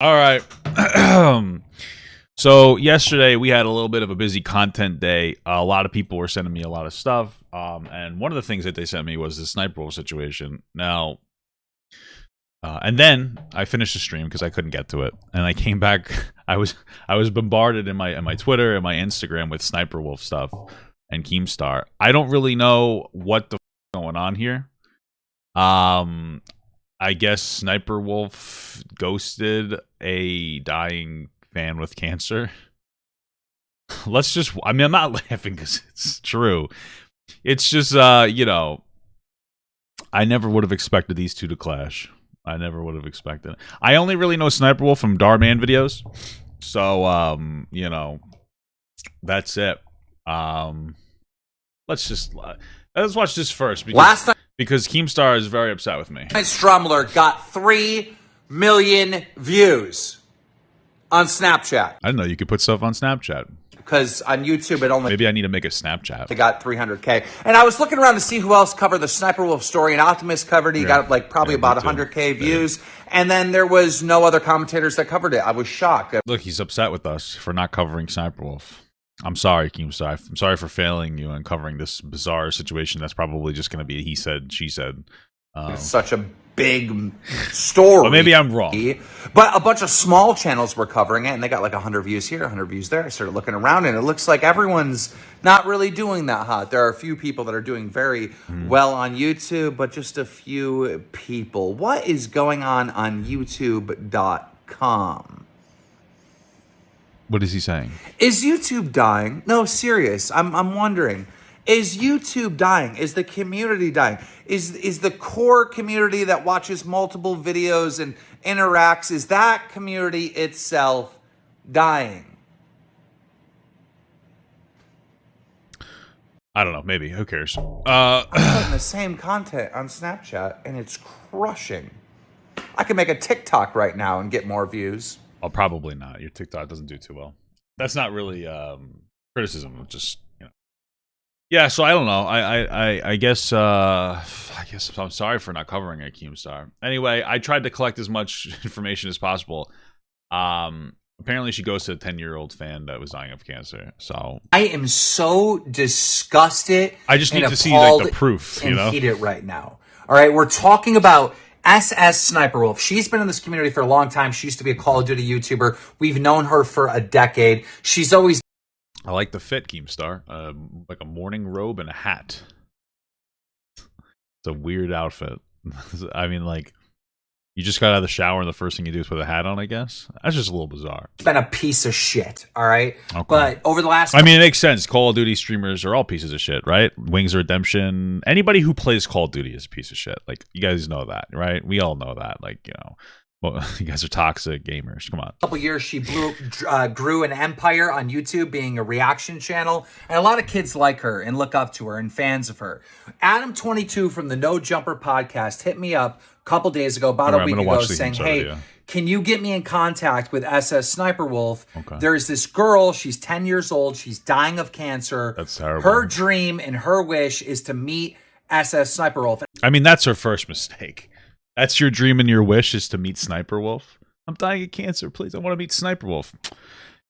All right. So yesterday we had a little bit of a busy content day. A lot of people were sending me a lot of stuff, and one of the things that they sent me was the Sniperwolf situation. Now, and then I finished the stream because I couldn't get to it, and I came back. I was bombarded in my Twitter and my Instagram with Sniperwolf stuff and Keemstar. I don't really know what the f is going on here. I guess Sniperwolf ghosted a dying fan with cancer. Let's just, I mean, I'm not laughing because it's true. It's just, you know, I never would have expected these two to clash. I never would have expected it. I only really know Sniperwolf from Darman videos. So, you know, that's it. Let's watch this first. Because Keemstar is very upset with me. Strumler got 3 million views on Snapchat. I didn't know you could put stuff on Snapchat. Because on YouTube it only... Maybe I need to make a Snapchat. They got 300K. And I was looking around to see who else covered the Sniperwolf story, and Optimus covered it. He got like probably about 100K views. And then there was no other commentators that covered it. I was shocked. Look, he's upset with us for not covering Sniperwolf. I'm sorry, Keemstar. I'm sorry for failing you and covering this bizarre situation that's probably just going to be a he said, she said. It's such a big story. But maybe I'm wrong. But a bunch of small channels were covering it, and they got like 100 views here, 100 views there. I started looking around, and it looks like everyone's not really doing that hot. There are a few people that are doing very well on YouTube, but just a few people. What is going on YouTube.com? What is he saying? Is YouTube dying? No, serious. I'm wondering. Is YouTube dying? Is the community dying? Is the core community that watches multiple videos and interacts, is that community itself dying? I don't know. Maybe. Who cares? I'm putting the same content on Snapchat, and it's crushing. I can make a TikTok right now and get more views. Oh, probably not. Your TikTok doesn't do too well. That's not really criticism. Just, you know. Yeah. So I don't know. I guess I'm sorry for not covering it, Keemstar. Anyway, I tried to collect as much information as possible. Apparently, she goes to a 10-year-old fan that was dying of cancer. So I am so disgusted. I just need to see like the proof. You know, heated right now. All right, we're talking about Sssniperwolf. She's been in this community for a long time. She used to be a Call of Duty YouTuber. We've known her for a decade. She's always... I like the fit, Keemstar. Like a morning robe and a hat. It's a weird outfit. I mean, like, you just got out of the shower and the first thing you do is put a hat on, I guess? That's just a little bizarre. Been a piece of shit, all right? Okay. But over the last... I mean, it makes sense. Call of Duty streamers are all pieces of shit, right? Wings of Redemption. Anybody who plays Call of Duty is a piece of shit. Like, you guys know that, right? We all know that. Like, you know, well, you guys are toxic gamers. Come on. A couple years, she grew an empire on YouTube, being a reaction channel. And a lot of kids like her and look up to her and fans of her. Adam22 from the No Jumper podcast hit me up a couple days ago, about a week ago, saying, hey, can you get me in contact with Sssniperwolf? Okay. There's this girl, she's 10 years old, she's dying of cancer. That's terrible. Her dream and her wish is to meet Sssniperwolf. I mean, that's her first mistake. That's your dream and your wish is to meet Sniperwolf? I'm dying of cancer, please. I want to meet Sniperwolf.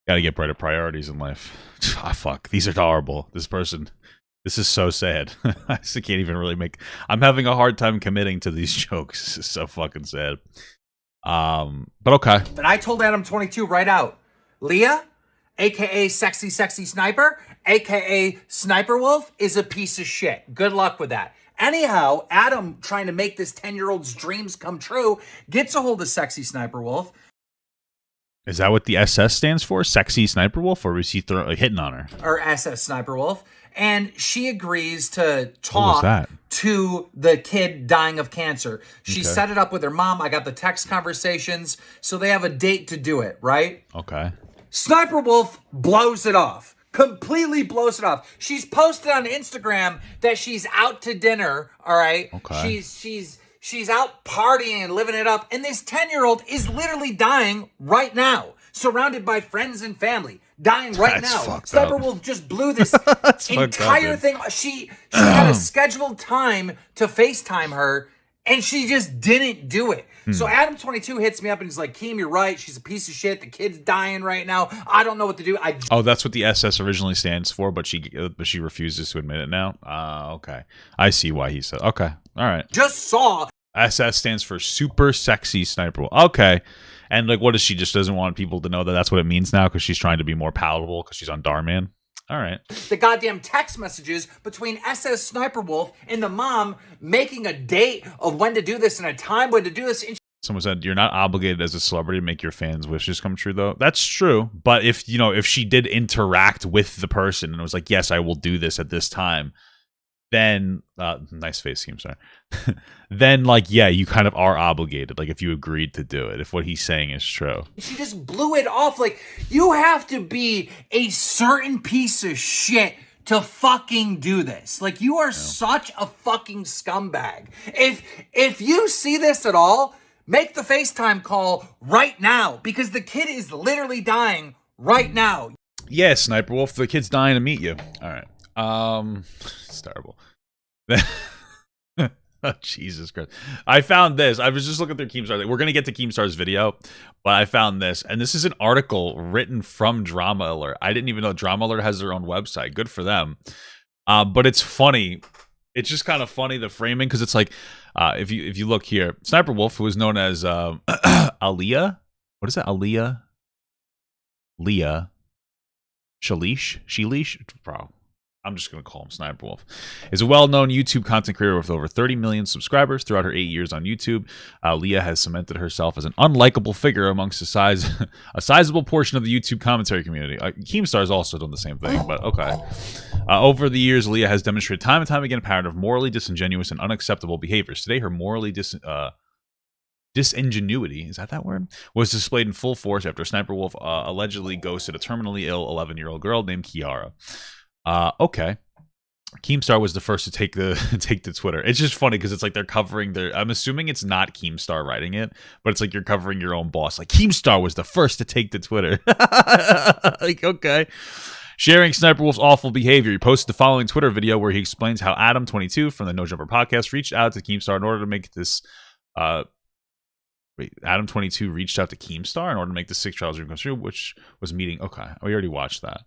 Gotta get brighter priorities in life. Ah, fuck. These are horrible. This is so sad. I can't even really make... I'm having a hard time committing to these jokes. This is so fucking sad. But okay. And I told Adam22 right out, Leah, a.k.a. Sexy Sniper, a.k.a. Sniperwolf, is a piece of shit. Good luck with that. Anyhow, Adam, trying to make this 10-year-old's dreams come true, gets a hold of Sexy Sniperwolf. Is that what the SS stands for? Sexy Sniperwolf? Or was he hitting on her? Or Sssniperwolf. And she agrees to talk to the kid dying of cancer. She set it up with her mom. I got the text conversations. So they have a date to do it, right? Okay. Sniperwolf blows it off. Completely blows it off. She's posted on Instagram that she's out to dinner, all right? Okay. She's out partying and living it up. And this 10-year-old is literally dying right now, surrounded by friends and family. Dying right now. Sniperwolf just blew this entire thing. She had a scheduled time to FaceTime her, And she just didn't do it. So Adam22 hits me up and he's like, Keem, you're right. She's a piece of shit. The kid's dying right now. I don't know what to do. Oh, that's what the SS originally stands for, but she refuses to admit it now. Okay. I see why he said. Okay. All right. Just saw. SS stands for Super Sexy Sniper Wolf. Okay. And like, what is she just doesn't want people to know that that's what it means now because she's trying to be more palatable because she's on Darman? All right. The goddamn text messages between SS Sniperwolf and the mom making a date of when to do this and a time when to do this. And someone said you're not obligated as a celebrity to make your fans' wishes come true, though. That's true. But if she did interact with the person and was like, yes, I will do this at this time, then nice face, Keemstar. Then like, yeah, you kind of are obligated. Like if you agreed to do it, if what he's saying is true. She just blew it off. Like, you have to be a certain piece of shit to fucking do this. Like, you are such a fucking scumbag. If you see this at all, make the FaceTime call right now because the kid is literally dying right now. Yeah, Sniper Wolf, the kid's dying to meet you. All right. It's terrible. Oh, Jesus Christ. I found this. I was just looking through Keemstar. We're going to get to Keemstar's video, but I found this. And this is an article written from Drama Alert. I didn't even know Drama Alert has their own website. Good for them. But it's funny. It's just kind of funny, the framing, because it's like, if you look here, Sniper Wolf, who is known as Aaliyah. What is that? Aaliyah? Leah. Shalish? Bro. I'm just going to call him Sniper Wolf, is a well-known YouTube content creator with over 30 million subscribers. Throughout her 8 years on YouTube, Leah has cemented herself as an unlikable figure amongst a sizable portion of the YouTube commentary community. Keemstar has also done the same thing, but okay. Over the years, Leah has demonstrated time and time again a pattern of morally disingenuous and unacceptable behaviors. Today, her morally disingenuity, is that word, was displayed in full force after Sniper Wolf allegedly ghosted a terminally ill 11-year-old girl named Kiara. Okay. Keemstar was the first to take the Twitter. It's just funny because it's like they're covering their. I'm assuming it's not Keemstar writing it, but it's like you're covering your own boss. Like Keemstar was the first to take the Twitter. Like, okay. Sharing Sniper Wolf's awful behavior, he posted the following Twitter video where he explains how Adam22 from the No Jumper podcast reached out to Keemstar in order to make this. Adam22 reached out to Keemstar in order to make the 6 trials dream come true, which was meeting. Okay, we already watched that.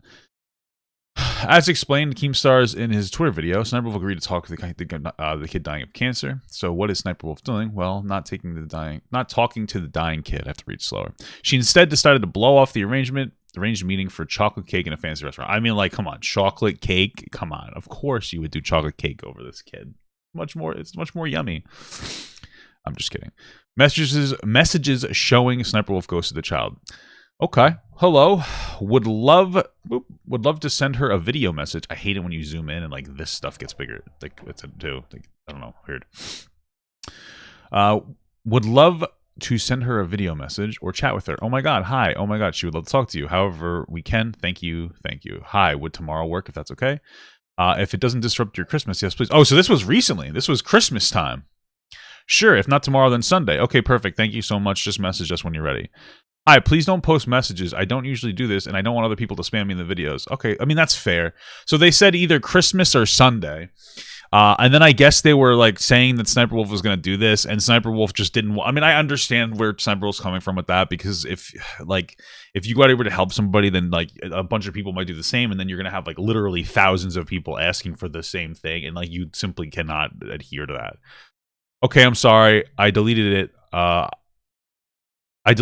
As explained, Keemstar's in his Twitter video, Sniper Wolf agreed to talk to the kid dying of cancer. So what is Sniper Wolf doing? Well, not talking to the dying kid. I have to read slower. She instead decided to blow off the arranged meeting for chocolate cake in a fancy restaurant. I mean, like, come on, chocolate cake? Come on. Of course you would do chocolate cake over this kid. It's much more yummy. I'm just kidding. Messages showing Sniper Wolf goes to the child. Okay. Hello. Would love to send her a video message. I hate it when you zoom in and like this stuff gets bigger. Like it's a two. Like, I don't know. Weird. Would love to send her a video message or chat with her. Oh my god. Hi. Oh my god. She would love to talk to you. However we can. Thank you. Thank you. Hi. Would tomorrow work if that's okay? If it doesn't disrupt your Christmas, yes, please. Oh, so this was recently. This was Christmas time. Sure. If not tomorrow, then Sunday. Okay. Perfect. Thank you so much. Just message us when you're ready. Hi, please don't post messages. I don't usually do this, and I don't want other people to spam me in the videos. Okay, I mean, that's fair. So they said either Christmas or Sunday. And then I guess they were like saying that Sniper Wolf was going to do this, and Sniper Wolf just didn't I mean, I understand where Sniper Wolf's coming from with that, because if you go over to help somebody, then like a bunch of people might do the same, and then you're going to have like literally thousands of people asking for the same thing, and like you simply cannot adhere to that. Okay, I'm sorry. I deleted it. I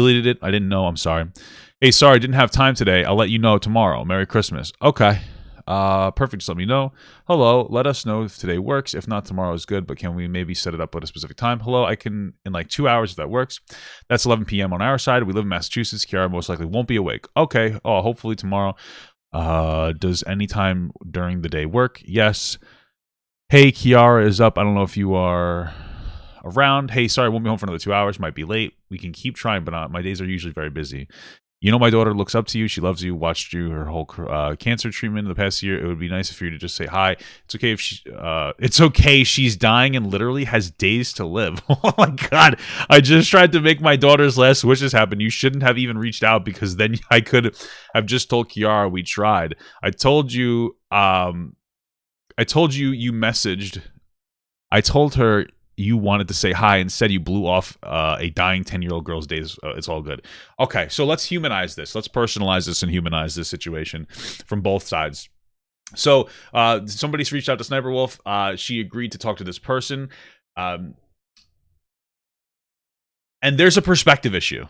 didn't know. I'm sorry. Hey, sorry, didn't have time today. I'll let you know tomorrow. Merry Christmas. Okay. Perfect. Just let me know. Hello. Let us know if today works. If not, tomorrow is good, but can we maybe set it up at a specific time? Hello. I can in like 2 hours if that works. That's 11 p.m. on our side. We live in Massachusetts. Kiara most likely won't be awake. Okay. Oh, hopefully tomorrow. Does any time during the day work? Yes. Hey, Kiara is up. I don't know if you are around. Hey, sorry, I won't be home for another 2 hours. Might be late. We can keep trying, but my days are usually very busy. You know, my daughter looks up to you. She loves you. Watched you her whole cancer treatment in the past year. It would be nice for you to just say hi. It's okay if it's okay. She's dying and literally has days to live. Oh my god! I just tried to make my daughter's last wishes happen. You shouldn't have even reached out, because then I could have just told Kiara we tried. I told you. You messaged. I told her you wanted to say hi. Instead, you blew off a dying 10-year-old girl's days. It's all good. Okay, so let's humanize this. Let's personalize this and humanize this situation from both sides. So somebody's reached out to Sniperwolf. She agreed to talk to this person. And there's a perspective issue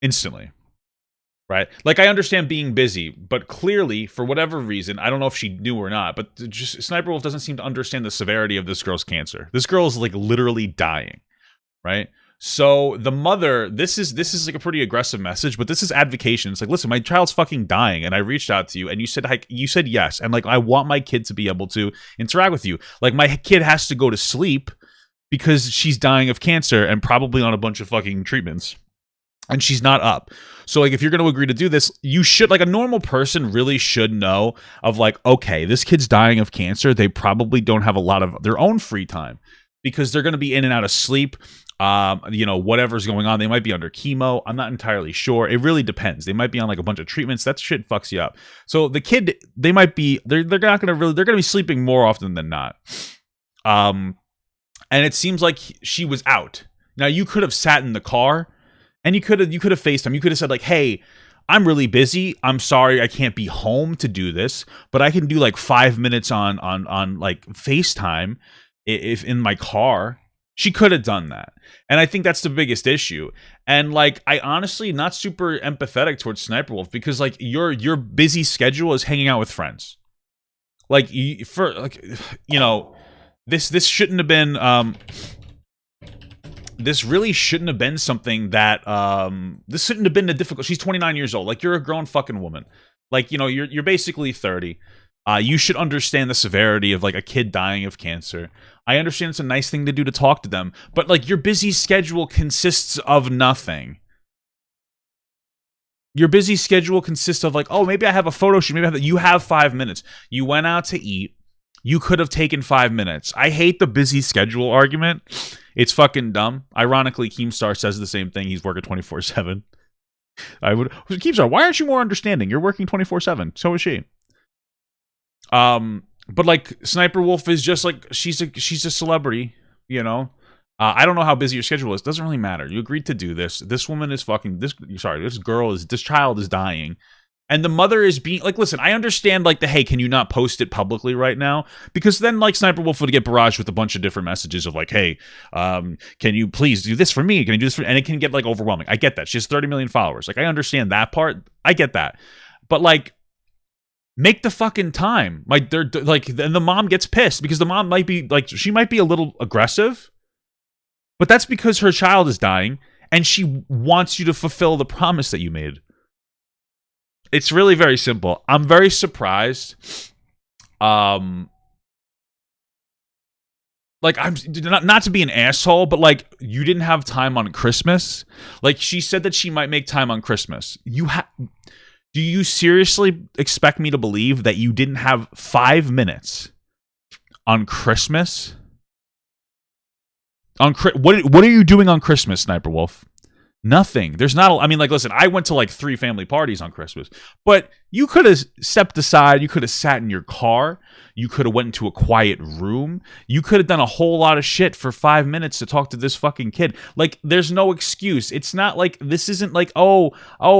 instantly. Right? Like, I understand being busy, but clearly, for whatever reason, I don't know if she knew or not, but just Sniperwolf doesn't seem to understand the severity of this girl's cancer. This girl is, like, literally dying, right? So the mother, this is like a pretty aggressive message, but this is advocation. It's like, listen, my child's fucking dying, and I reached out to you, and you said yes, and like, I want my kid to be able to interact with you. Like, my kid has to go to sleep because she's dying of cancer and probably on a bunch of fucking treatments. And she's not up. So, like, if you're going to agree to do this, you should, like, a normal person really should know of, like, okay, this kid's dying of cancer. They probably don't have a lot of their own free time because they're going to be in and out of sleep. Whatever's going on. They might be under chemo. I'm not entirely sure. It really depends. They might be on, like, a bunch of treatments. That shit fucks you up. So the kid, they're not going to really, they're going to be sleeping more often than not. And it seems like she was out. Now, you could have sat in the car. And you could have FaceTime. You could have said, like, hey, I'm really busy. I'm sorry I can't be home to do this, but I can do like 5 minutes on like FaceTime if in my car. She could have done that. And I think that's the biggest issue. And like, I honestly not super empathetic towards Sniperwolf because like your busy schedule is hanging out with friends. Like this shouldn't have been this really shouldn't have been something that this shouldn't have been a difficult. She's 29 years old. Like, you're a grown fucking woman. Like, you're basically 30. You should understand the severity of like a kid dying of cancer. I understand it's a nice thing to do to talk to them, but like, your busy schedule consists of nothing. Your busy schedule consists of like, oh, maybe I have a photo shoot. Maybe I have you have 5 minutes. You went out to eat. You could have taken 5 minutes. I hate the busy schedule argument. It's fucking dumb. Ironically, Keemstar says the same thing. He's working 24/7. Keemstar, why aren't you more understanding? You're working 24/7. So is she. But like, Sniperwolf is just like, she's a celebrity, you know. I don't know how busy your schedule is. Doesn't really matter. You agreed to do this. This woman is fucking this child is dying. And the mother is being like, listen, I understand like hey, can you not post it publicly right now? Because then like Sniperwolf would get barraged with a bunch of different messages of like, hey, can you please do this for me? Can you do this for, and it can get like overwhelming. I get that. She has 30 million followers. Like, I understand that part. I get that. But like, make the fucking time. Like, they're like, and the mom gets pissed because the mom might be like, she might be a little aggressive, but that's because her child is dying and she wants you to fulfill the promise that you made. It's really very simple. I'm very surprised. Like, I'm not to be an asshole, but like, you didn't have time on Christmas. Like, she said that she might make time on Christmas. Do you seriously expect me to believe that you didn't have 5 minutes on Christmas? What are you doing on Christmas, Sniperwolf? Nothing. There's not. I mean, like, listen, I went to like 3 family parties on Christmas, but you could have stepped aside. You could have sat in your car. You could have went into a quiet room. You could have done a whole lot of shit for 5 minutes to talk to this fucking kid. Like, there's no excuse. It's not like, this isn't like, oh,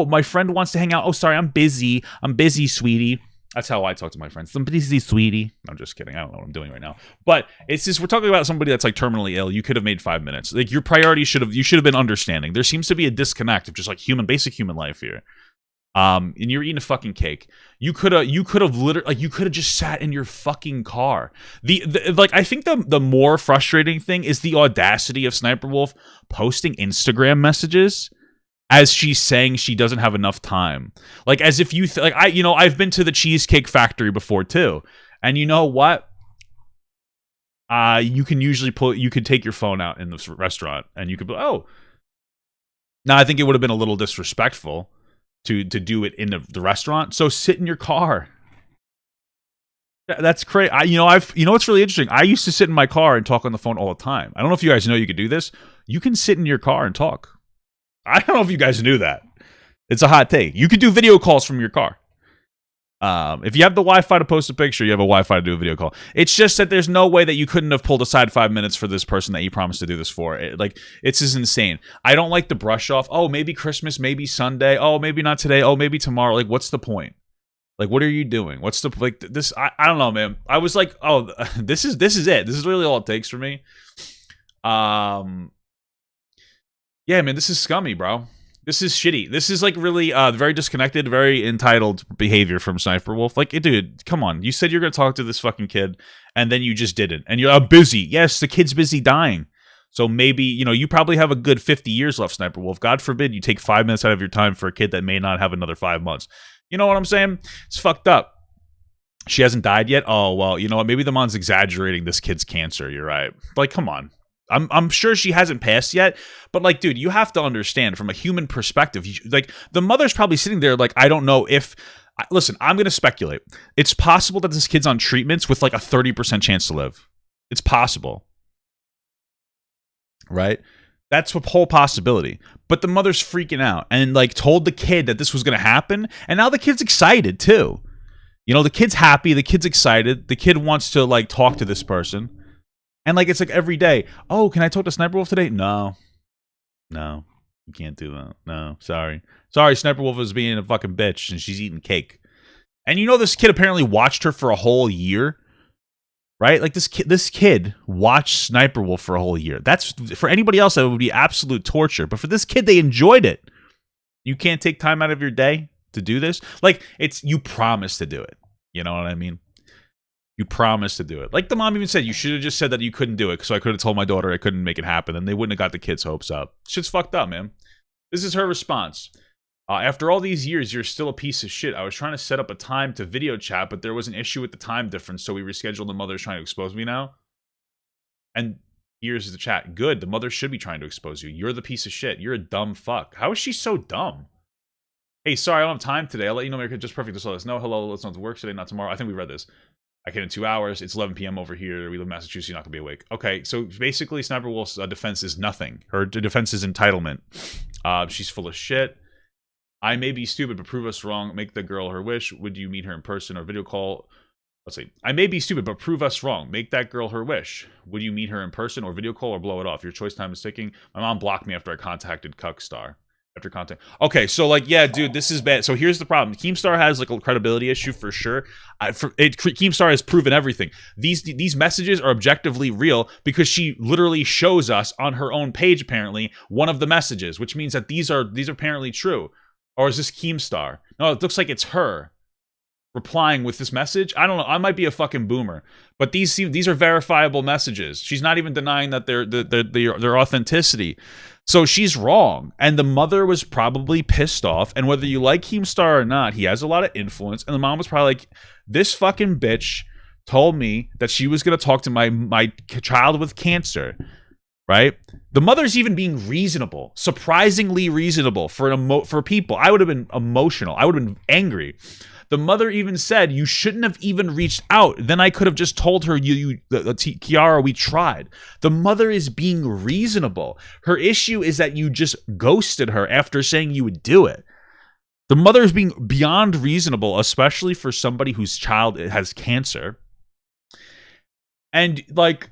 my friend wants to hang out. Oh, sorry, I'm busy. I'm busy, sweetie. That's how I talk to my friends. I'm busy, sweetie. I'm just kidding. I don't know what I'm doing right now. But it's just, we're talking about somebody that's like terminally ill. You could have made 5 minutes. Like, your priority you should have been understanding. There seems to be a disconnect of just like basic human life here. And you're eating a fucking cake. You could have literally, like, you could have just sat in your fucking car. Like, I think the more frustrating thing is the audacity of Sniperwolf posting Instagram messages as she's saying she doesn't have enough time. Like, as if you I've been to the Cheesecake Factory before too, and you know what? You can usually you could take your phone out in the restaurant, and you could be, oh. Now, I think it would have been a little disrespectful to do it in the restaurant. So sit in your car. That's crazy. What's really interesting? I used to sit in my car and talk on the phone all the time. I don't know if you guys know you could do this. You can sit in your car and talk. I don't know if you guys knew that. It's a hot take. You could do video calls from your car. If you have the Wi-Fi to post a picture, you have a Wi-Fi to do a video call. It's just that there's no way that you couldn't have pulled aside 5 minutes for this person that you promised to do this for. It's just insane. I don't like the brush off. Oh, maybe Christmas, maybe Sunday. Oh, maybe not today. Oh, maybe tomorrow. Like, what's the point? Like, what are you doing? What's the like this? I don't know, man. I was like, oh, this is it. This is really all it takes for me. Yeah, man, this is scummy, bro. This is shitty. This is like really very disconnected, very entitled behavior from Sssniperwolf. Like, dude, come on. You said you're gonna talk to this fucking kid, and then you just didn't. And you're busy. Yes, the kid's busy dying. So maybe, you probably have a good 50 years left, Sssniperwolf. God forbid you take 5 minutes out of your time for a kid that may not have another 5 months. You know what I'm saying? It's fucked up. She hasn't died yet? Oh, well, you know what? Maybe the mom's exaggerating this kid's cancer. You're right. Like, come on. I'm sure she hasn't passed yet, but like, dude, you have to understand from a human perspective, like the mother's probably sitting there like, I don't know if, listen, I'm going to speculate. It's possible that this kid's on treatments with like a 30% chance to live. It's possible. Right? That's a whole possibility. But the mother's freaking out and like told the kid that this was going to happen. And now the kid's excited too. The kid's happy. The kid's excited. The kid wants to like talk to this person. And like, it's like every day. Oh, can I talk to Sssniperwolf today? No, you can't do that. No, sorry. Sssniperwolf is being a fucking bitch and she's eating cake. And this kid apparently watched her for a whole year, right? Like this kid watched Sssniperwolf for a whole year. That's for anybody else that would be absolute torture. But for this kid, they enjoyed it. You can't take time out of your day to do this. Like you promised to do it. You know what I mean? You promised to do it. Like the mom even said, you should have just said that you couldn't do it, so I could have told my daughter I couldn't make it happen, and they wouldn't have got the kids' hopes up. Shit's fucked up, man. This is her response. After all these years, you're still a piece of shit. I was trying to set up a time to video chat, but there was an issue with the time difference, so we rescheduled. The mother's trying to expose me now. And here's the chat. Good. The mother should be trying to expose you. You're the piece of shit. You're a dumb fuck. How is she so dumb? Hey, sorry, I don't have time today. I'll let you know. Just perfect. Just let us know. Hello, let's know to work today, not tomorrow. I think we read this. I can in 2 hours. It's 11 p.m. over here. We live in Massachusetts. You're not going to be awake. Okay, so basically, Sssniperwolf's defense is nothing. Her defense is entitlement. She's full of shit. I may be stupid, but prove us wrong. Make the girl her wish. Would you meet her in person or video call? Let's see. I may be stupid, but prove us wrong. Make that girl her wish. Would you meet her in person or video call or blow it off? Your choice time is ticking. My mom blocked me after I contacted Keemstar. After content. Okay, so like, yeah, dude, this is bad. So here's the problem. Keemstar has like a credibility issue for sure. Keemstar has proven everything. These messages are objectively real because she literally shows us on her own page, apparently, one of the messages, which means that these are apparently true. Or is this Keemstar? No, it looks like it's her replying with this message. I don't know. I might be a fucking boomer, but these are verifiable messages. She's not even denying that their authenticity. So she's wrong, and the mother was probably pissed off. And whether you like Keemstar or not, he has a lot of influence. And the mom was probably like, "This fucking bitch told me that she was gonna talk to my child with cancer." Right? The mother's even being reasonable, surprisingly reasonable for people. I would have been emotional. I would have been angry. The mother even said, you shouldn't have even reached out. Then I could have just told her, Kiara, we tried. The mother is being reasonable. Her issue is that you just ghosted her after saying you would do it. The mother is being beyond reasonable, especially for somebody whose child has cancer. And like,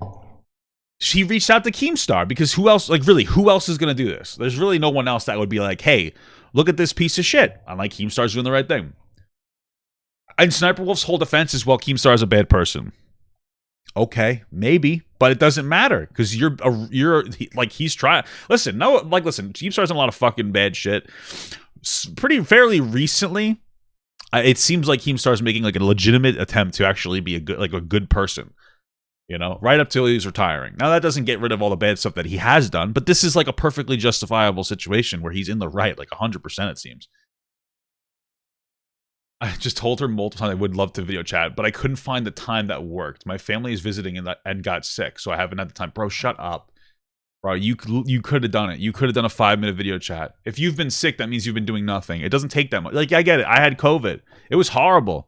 she reached out to Keemstar because who else is going to do this? There's really no one else that would be like, hey, look at this piece of shit. I'm like, Keemstar's doing the right thing. And Sssniperwolf's whole defense is, well, Keemstar is a bad person. Okay, maybe, but it doesn't matter because he's trying. Listen, Keemstar's done a lot of fucking bad shit. Fairly recently, it seems like Keemstar's making like a legitimate attempt to actually be a good person. Right up till he's retiring. Now that doesn't get rid of all the bad stuff that he has done, but this is like a perfectly justifiable situation where he's in the right, like 100% it seems. I just told her multiple times I would love to video chat, but I couldn't find the time that worked. My family is visiting and got sick, so I haven't had the time. Bro, shut up. Bro, you could have done it. You could have done a 5-minute video chat. If you've been sick, that means you've been doing nothing. It doesn't take that much. Like, I get it. I had COVID. It was horrible.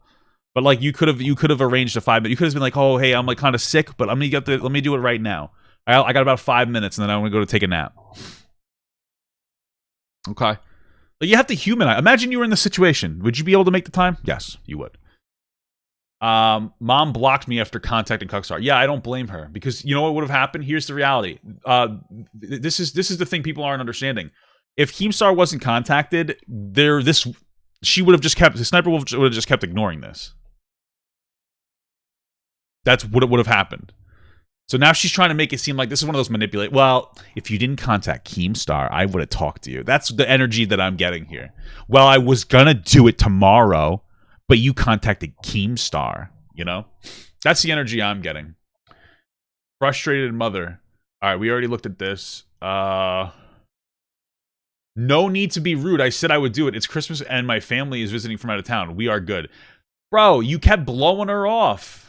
But like, you could have arranged a 5-minute. You could have been like, oh, hey, I'm like kind of sick, but let me do it right now. I got about 5 minutes, and then I want to go to take a nap. Okay. Like, you have to humanize. Imagine you were in this situation. Would you be able to make the time? Yes, you would. Mom blocked me after contacting Keemstar. Yeah, I don't blame her because you know what would have happened? Here's the reality. This is the thing people aren't understanding. If Keemstar wasn't contacted, she would have just kept the Sssniperwolf would have just kept ignoring this. That's what would have happened. So now she's trying to make it seem like this is one of those manipulate. Well, if you didn't contact Keemstar, I would have talked to you. That's the energy that I'm getting here. Well, I was gonna do it tomorrow, but you contacted Keemstar. You know, that's the energy I'm getting. Frustrated mother. All right, we already looked at this. No need to be rude. I said I would do it. It's Christmas and my family is visiting from out of town. We are good, bro. You kept blowing her off.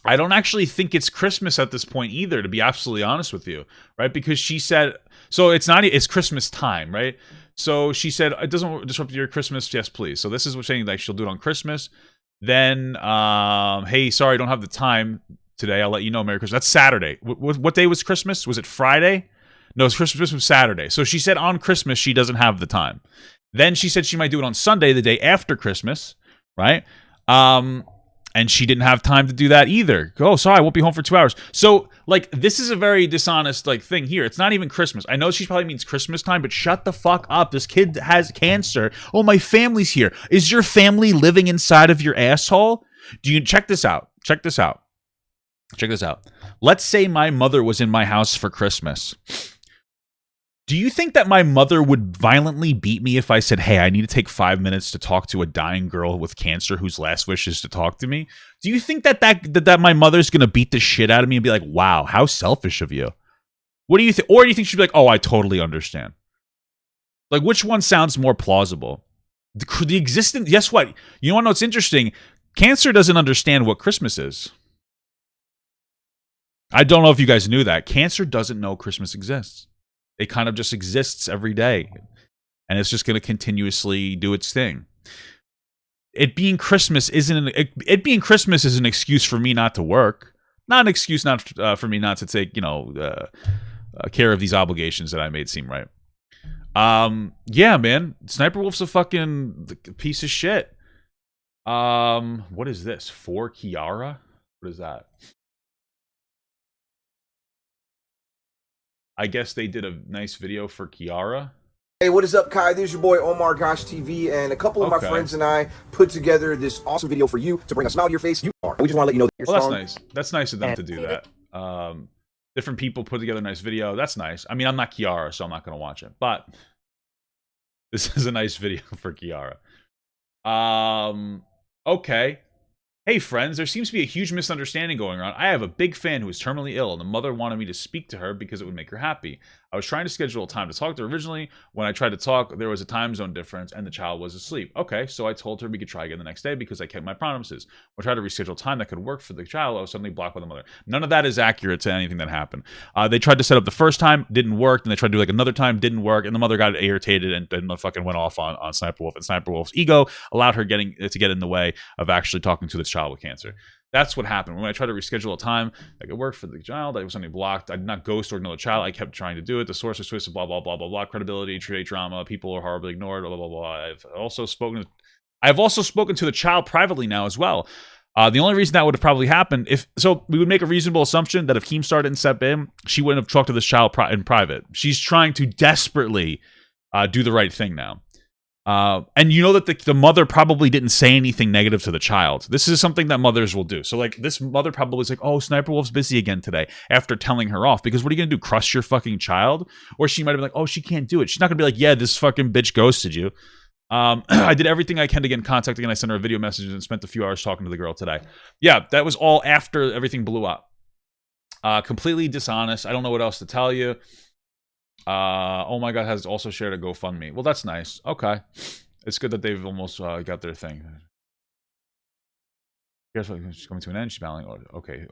I don't actually think it's Christmas at this point either, to be absolutely honest with you, right? Because she said, so it's Christmas time, right? So she said, it doesn't disrupt your Christmas. Yes, please. So this is what saying like she'll do it on Christmas. Then, hey, sorry, I don't have the time today. I'll let you know. Merry Christmas. That's Saturday. What day was Christmas? Was it Friday? No, it's Christmas was Saturday. So she said on Christmas she doesn't have the time. Then she said she might do it on Sunday, the day after Christmas, right? And she didn't have time to do that either. Oh, sorry, I won't be home for 2 hours. So, like, this is a very dishonest, like, thing here. It's not even Christmas. I know she probably means Christmas time, but shut the fuck up. This kid has cancer. Oh, my family's here. Is your family living inside of your asshole? Do you check this out? Check this out. Check this out. Let's say my mother was in my house for Christmas. Do you think that my mother would violently beat me if I said, hey, I need to take 5 minutes to talk to a dying girl with cancer whose last wish is to talk to me? Do you think that my mother's going to beat the shit out of me and be like, wow, how selfish of you? What do you think? Or do you think she'd be like, oh, I totally understand? Like, which one sounds more plausible? The existence, guess what? You want to know what's interesting? Cancer doesn't understand what Christmas is. I don't know if you guys knew that. Cancer doesn't know Christmas exists. It kind of just exists every day. And it's just going to continuously do its thing. It being Christmas is an excuse for me not to work. Not an excuse for me not to take, care of these obligations that I made seem right. Yeah, man. Sniperwolf's a fucking piece of shit. What is this? For Kiara? What is that? I guess they did a nice video for Kiara. Hey, what is up, Kai? This is your boy Omar Gosh TV, and a couple of my friends and I put together this awesome video for you to bring a smile to your face. We just want to let you know that you're strong. That's nice. That's nice of them to do that. Different people put together a nice video. That's nice. I mean, I'm not Kiara, so I'm not going to watch it, but this is a nice video for Kiara. Okay. Hey friends, there seems to be a huge misunderstanding going on. I have a big fan who is terminally ill, and the mother wanted me to speak to her because it would make her happy. I was trying to schedule a time to talk to her originally. When I tried to talk, there was a time zone difference, and the child was asleep. Okay, so I told her we could try again the next day because I kept my promises. When I tried to reschedule time that could work for the child, I was suddenly blocked by the mother. None of that is accurate to anything that happened. They tried to set up the first time, didn't work, and they tried to do like another time, didn't work, and the mother got irritated and fucking went off on Sniperwolf, and Sniperwolf's ego allowed her to get in the way of actually talking to this child with cancer. That's what happened. When I tried to reschedule a time that could work for the child, I was suddenly blocked. I did not ghost or ignore the child. I kept trying to do it. The source was twisted, blah, blah, blah, blah, blah. Credibility, create drama. People are horribly ignored, blah, blah, blah. I've also spoken to the child privately now as well. The only reason that would have probably happened, we would make a reasonable assumption that if Keemstar didn't step in, she wouldn't have talked to this child in private. She's trying to desperately do the right thing now. And you know that the mother probably didn't say anything negative to the child. This is something that mothers will do. So like this mother probably was like, oh, Sniperwolf's busy again today after telling her off. Because what are you going to do? Crush your fucking child? Or she might have been like, oh, she can't do it. She's not going to be like, yeah, this fucking bitch ghosted you. I did everything I can to get in contact again. I sent her a video message and spent a few hours talking to the girl today. Yeah, that was all after everything blew up. Completely dishonest. I don't know what else to tell you. Oh my god has also shared a GoFundMe. Well, that's nice. Okay. It's good that they've almost got their thing. Guess what? She's coming to an end. She's battling. Okay.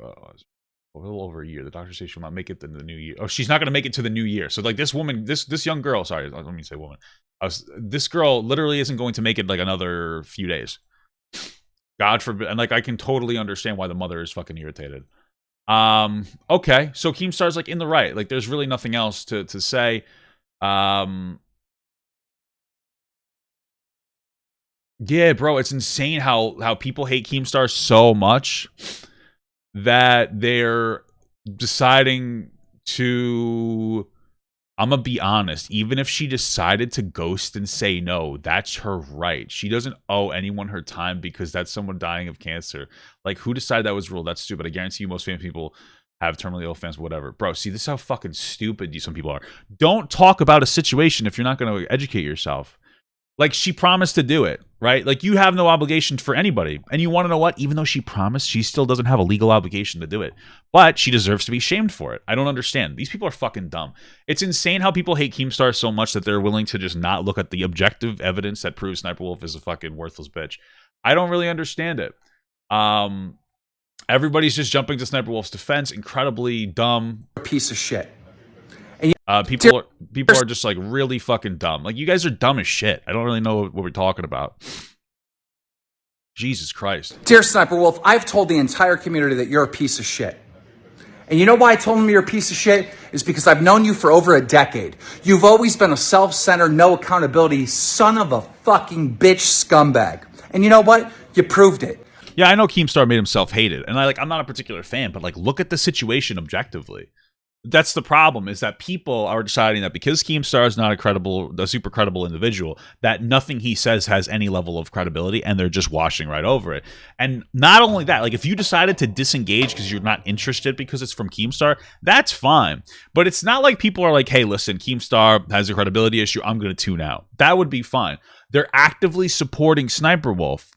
A little over a year. The doctor says she will not make it to the new year. Oh, she's not going to make it to the new year. So like this woman, this young girl, sorry, let me say woman. This girl literally isn't going to make it like another few days. God forbid. And like I can totally understand why the mother is fucking irritated. Okay, so Keemstar's like in the right. Like there's really nothing else to say. Yeah, bro, it's insane how people hate Keemstar so much that they're deciding to. I'm gonna be honest. Even if she decided to ghost and say no, that's her right. She doesn't owe anyone her time because that's someone dying of cancer. Like, who decided that was rule? That's stupid. I guarantee you, most famous people have terminally ill fans, whatever. Bro, see, this is how fucking stupid some people are. Don't talk about a situation if you're not gonna educate yourself. Like, she promised to do it, right? Like, you have no obligation for anybody. And you want to know what? Even though she promised, she still doesn't have a legal obligation to do it. But she deserves to be shamed for it. I don't understand. These people are fucking dumb. It's insane how people hate Keemstar so much that they're willing to just not look at the objective evidence that proves Sniperwolf is a fucking worthless bitch. I don't really understand it. Everybody's just jumping to Sniperwolf's defense. Incredibly dumb. Piece of shit. People are just like really fucking dumb. Like, you guys are dumb as shit. I don't really know what we're talking about. Jesus Christ. Dear Sniperwolf, I've told the entire community that you're a piece of shit. And you know why I told them you're a piece of shit? Is because I've known you for over a decade. You've always been a self-centered, no accountability, son of a fucking bitch scumbag. And you know what? You proved it. Yeah, I know Keemstar made himself hated. And I'm not a particular fan, but like, look at the situation objectively. That's the problem, is that people are deciding that because Keemstar is not a super credible individual, that nothing he says has any level of credibility, and they're just washing right over it. And not only that, like, if you decided to disengage because you're not interested because it's from Keemstar, that's fine. But it's not like people are like, hey, listen, Keemstar has a credibility issue, I'm going to tune out. That would be fine. They're actively supporting Sniperwolf.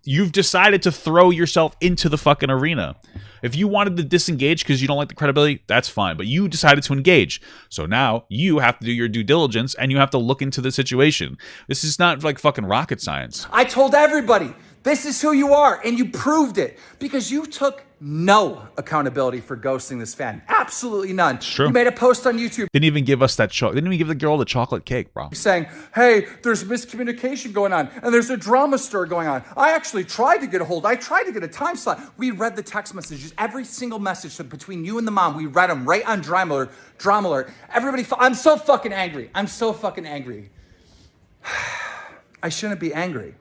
You've decided to throw yourself into the fucking arena. If you wanted to disengage because you don't like the credibility, that's fine. But you decided to engage. So now you have to do your due diligence and you have to look into the situation. This is not like fucking rocket science. I told everybody, this is who you are, and you proved it. Because you took no accountability for ghosting this fan. Absolutely none. True. You made a post on YouTube. Didn't even give us that didn't even give the girl the chocolate cake, bro. Saying, hey, there's miscommunication going on, and there's a drama stir going on. I actually tried to get a hold. I tried to get a time slot. We read the text messages, every single message between you and the mom. We read them right on Drama Alert. Everybody, I'm so fucking angry. I'm so fucking angry. I shouldn't be angry.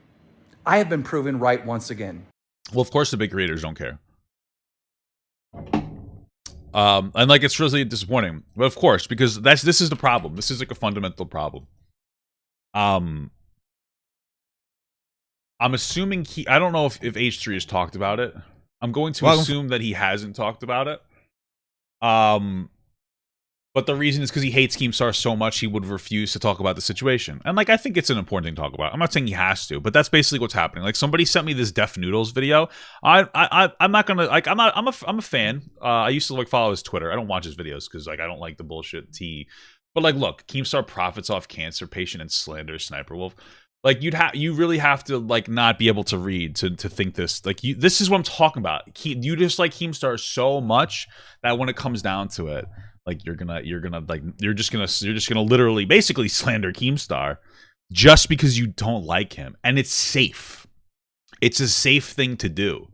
I have been proven right once again. Well, of course the big creators don't care. And like, it's really disappointing. But of course, because this is the problem. This is like a fundamental problem. I'm assuming I don't know if H3 has talked about it. I'm going to assume that he hasn't talked about it. But the reason is because he hates Keemstar so much he would refuse to talk about the situation. And like, I think it's an important thing to talk about. I'm not saying he has to, but that's basically what's happening. Like, somebody sent me this Deaf Noodles video. I'm not gonna like. I'm a fan. I used to like follow his Twitter. I don't watch his videos because like I don't like the bullshit tea. But like, look, Keemstar profits off cancer patient and slanders Sniperwolf. Like, you really have to like not be able to read to think this. Like, this is what I'm talking about. You just like Keemstar so much that when it comes down to it, like you're just gonna literally basically slander Keemstar just because you don't like him. And it's safe. It's a safe thing to do.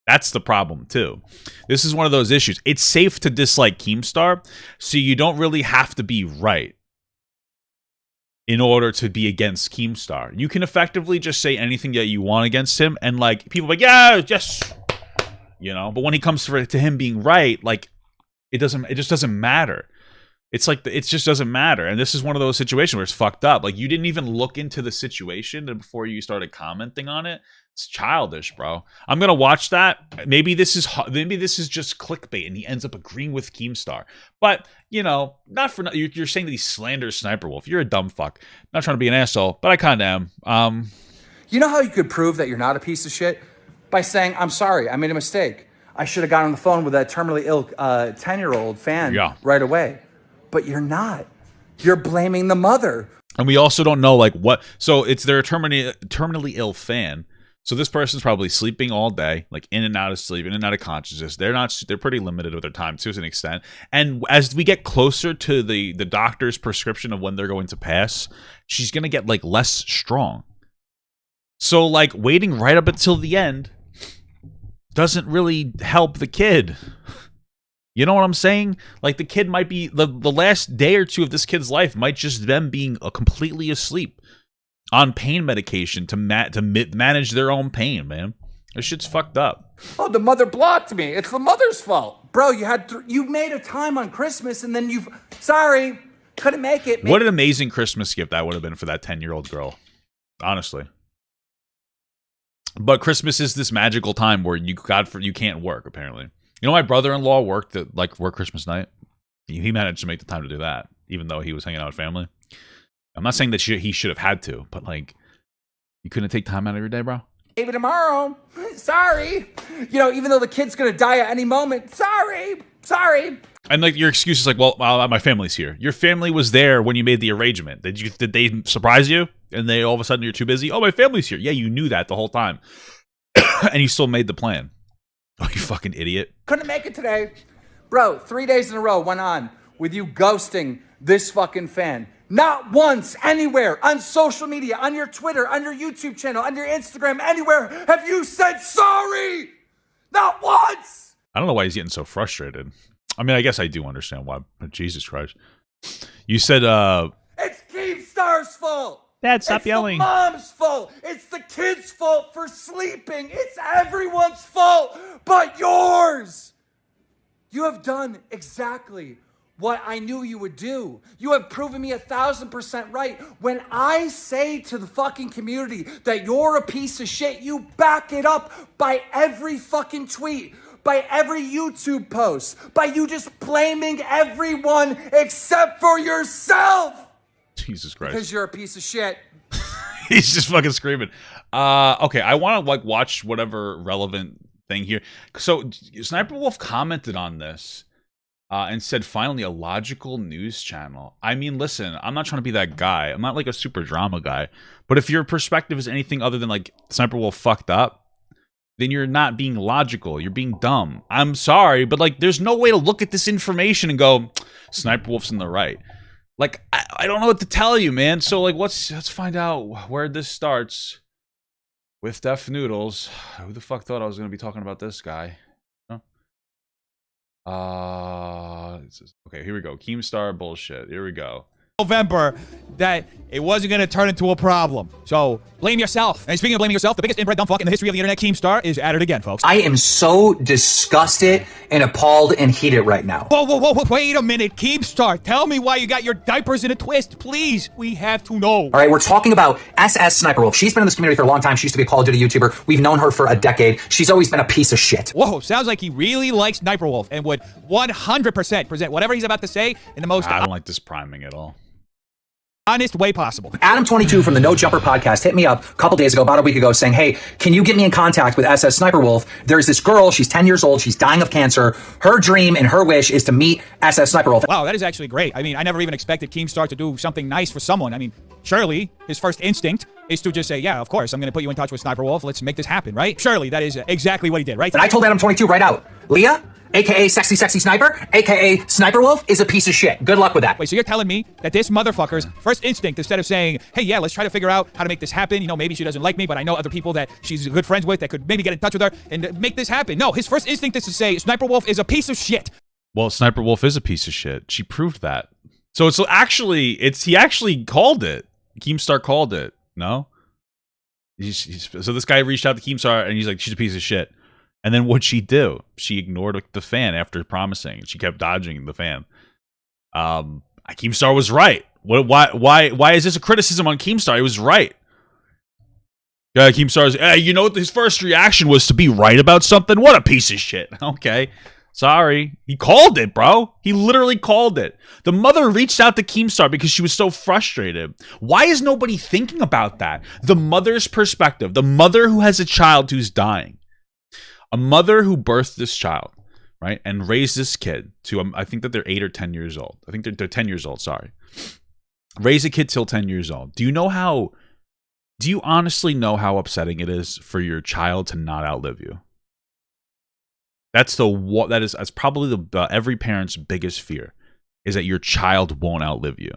That's the problem too. This is one of those issues. It's safe to dislike Keemstar, so you don't really have to be right in order to be against Keemstar. You can effectively just say anything that you want against him, and like people are like, yeah, yes, you know. But when he comes to him being right, like it just doesn't matter. It's like it just doesn't matter. And this is one of those situations where it's fucked up. Like, you didn't even look into the situation before you started commenting on it. It's childish, bro. I'm gonna watch that. Maybe this is just clickbait, and he ends up agreeing with Keemstar. But you know, not for you're saying that he slanders Sniperwolf. You're a dumb fuck. Not trying to be an asshole, but I kind of am. You know how you could prove that you're not a piece of shit? By saying, I'm sorry, I made a mistake. I should have got on the phone with that terminally ill 10-year-old fan right away. But you're not. You're blaming the mother. And we also don't know like what. So it's their terminally ill fan. So this person's probably sleeping all day, like in and out of sleep, in and out of consciousness. They're pretty limited with their time to an extent. And as we get closer to the doctor's prescription of when they're going to pass, she's gonna get like less strong. So like waiting right up until the end doesn't really help the kid. You know what I'm saying? Like, the kid might be the last day or two of this kid's life might just them being completely asleep. on pain medication to manage their own pain, man. This shit's fucked up. Oh, the mother blocked me. It's the mother's fault. Bro, you made a time on Christmas and then sorry, couldn't make it. What an amazing Christmas gift that would have been for that 10-year-old girl. Honestly. But Christmas is this magical time where you can't work, apparently. You know, my brother-in-law worked Christmas night. He managed to make the time to do that, even though he was hanging out with family. I'm not saying that he should have had to, but like, you couldn't take time out of your day, bro? Maybe tomorrow. Sorry. You know, even though the kid's gonna die at any moment. Sorry. And like your excuse is like, well, my family's here. Your family was there when you made the arrangement. Did they surprise you? And they all of a sudden you're too busy? Oh, my family's here. Yeah, you knew that the whole time. And you still made the plan. Oh, you fucking idiot. Couldn't make it today. Bro, 3 days in a row went on with you ghosting this fucking fan. Not once, anywhere, on social media, on your Twitter, on your YouTube channel, on your Instagram, anywhere, have you said sorry! Not once! I don't know why he's getting so frustrated. I mean, I guess I do understand why, but Jesus Christ. You said, It's Keemstar's fault! Dad, stop yelling. It's the mom's fault! It's the kid's fault for sleeping! It's everyone's fault but yours! You have done exactly what I knew you would do. You have proven me 1,000% right. When I say to the fucking community that you're a piece of shit, you back it up by every fucking tweet, by every YouTube post, by you just blaming everyone except for yourself. Jesus Christ. Because you're a piece of shit. He's just fucking screaming. Okay, I want to like watch whatever relevant thing here. So Sssniperwolf commented on this. And said, finally, a logical news channel. I mean, listen, I'm not trying to be that guy. I'm not like a super drama guy. But if your perspective is anything other than like Sssniperwolf fucked up, then you're not being logical. You're being dumb. I'm sorry, but like, there's no way to look at this information and go, Sniperwolf's in the right. Like, I don't know what to tell you, man. So like, let's find out where this starts with Def Noodles. Who the fuck thought I was going to be talking about this guy? Okay, here we go. Keemstar bullshit. Here we go. November that it wasn't going to turn into a problem. So blame yourself. And speaking of blaming yourself, the biggest inbred dumb fuck in the history of the internet, Keemstar, is at it again, folks. I am so disgusted and appalled and heated right now. Whoa, wait a minute, Keemstar. Tell me why you got your diapers in a twist, please. We have to know. All right, we're talking about Sssniperwolf. She's been in this community for a long time. She used to be a Call of Duty YouTuber. We've known her for a decade. She's always been a piece of shit. Whoa, sounds like he really likes Sniperwolf and would 100% present whatever he's about to say in the most... I don't like this priming at all. Honest way possible. Adam22 from the No Jumper podcast hit me up a couple days ago, about a week ago, saying, hey, can you get me in contact with Sssniperwolf? There's this girl, she's 10 years old, she's dying of cancer. Her dream and her wish is to meet Sssniperwolf. Wow, that is actually great. I mean, I never even expected Keemstar to do something nice for someone. I mean, surely his first instinct is to just say, yeah, of course, I'm going to put you in touch with Sniperwolf. Let's make this happen, right? Surely that is exactly what he did, right? And I told Adam22 right out, Leah, aka Sexy Sniper, aka Sniperwolf, is a piece of shit. Good luck with that. Wait, so you're telling me that this motherfucker's first instinct, instead of saying, hey, yeah, let's try to figure out how to make this happen. You know, maybe she doesn't like me, but I know other people that she's good friends with that could maybe get in touch with her and make this happen. No, his first instinct is to say Sniperwolf is a piece of shit. Well, Sniperwolf is a piece of shit. She proved that. So he actually called it. Keemstar called it. No? So this guy reached out to Keemstar and he's like, she's a piece of shit. And then what'd she do? She ignored the fan after promising. She kept dodging the fan. Keemstar was right. Why is this a criticism on Keemstar? He was right. Keemstar's, you know, his first reaction was to be right about something? What a piece of shit. Okay. Sorry. He called it, bro. He literally called it. The mother reached out to Keemstar because she was so frustrated. Why is nobody thinking about that? The mother's perspective. The mother who has a child who's dying. A mother who birthed this child, right, and raised this kid to, I think that they're 8 or 10 years old. I think they're 10 years old, sorry. Raise a kid till 10 years old. Do you honestly know how upsetting it is for your child to not outlive you? That's probably every parent's biggest fear, is that your child won't outlive you.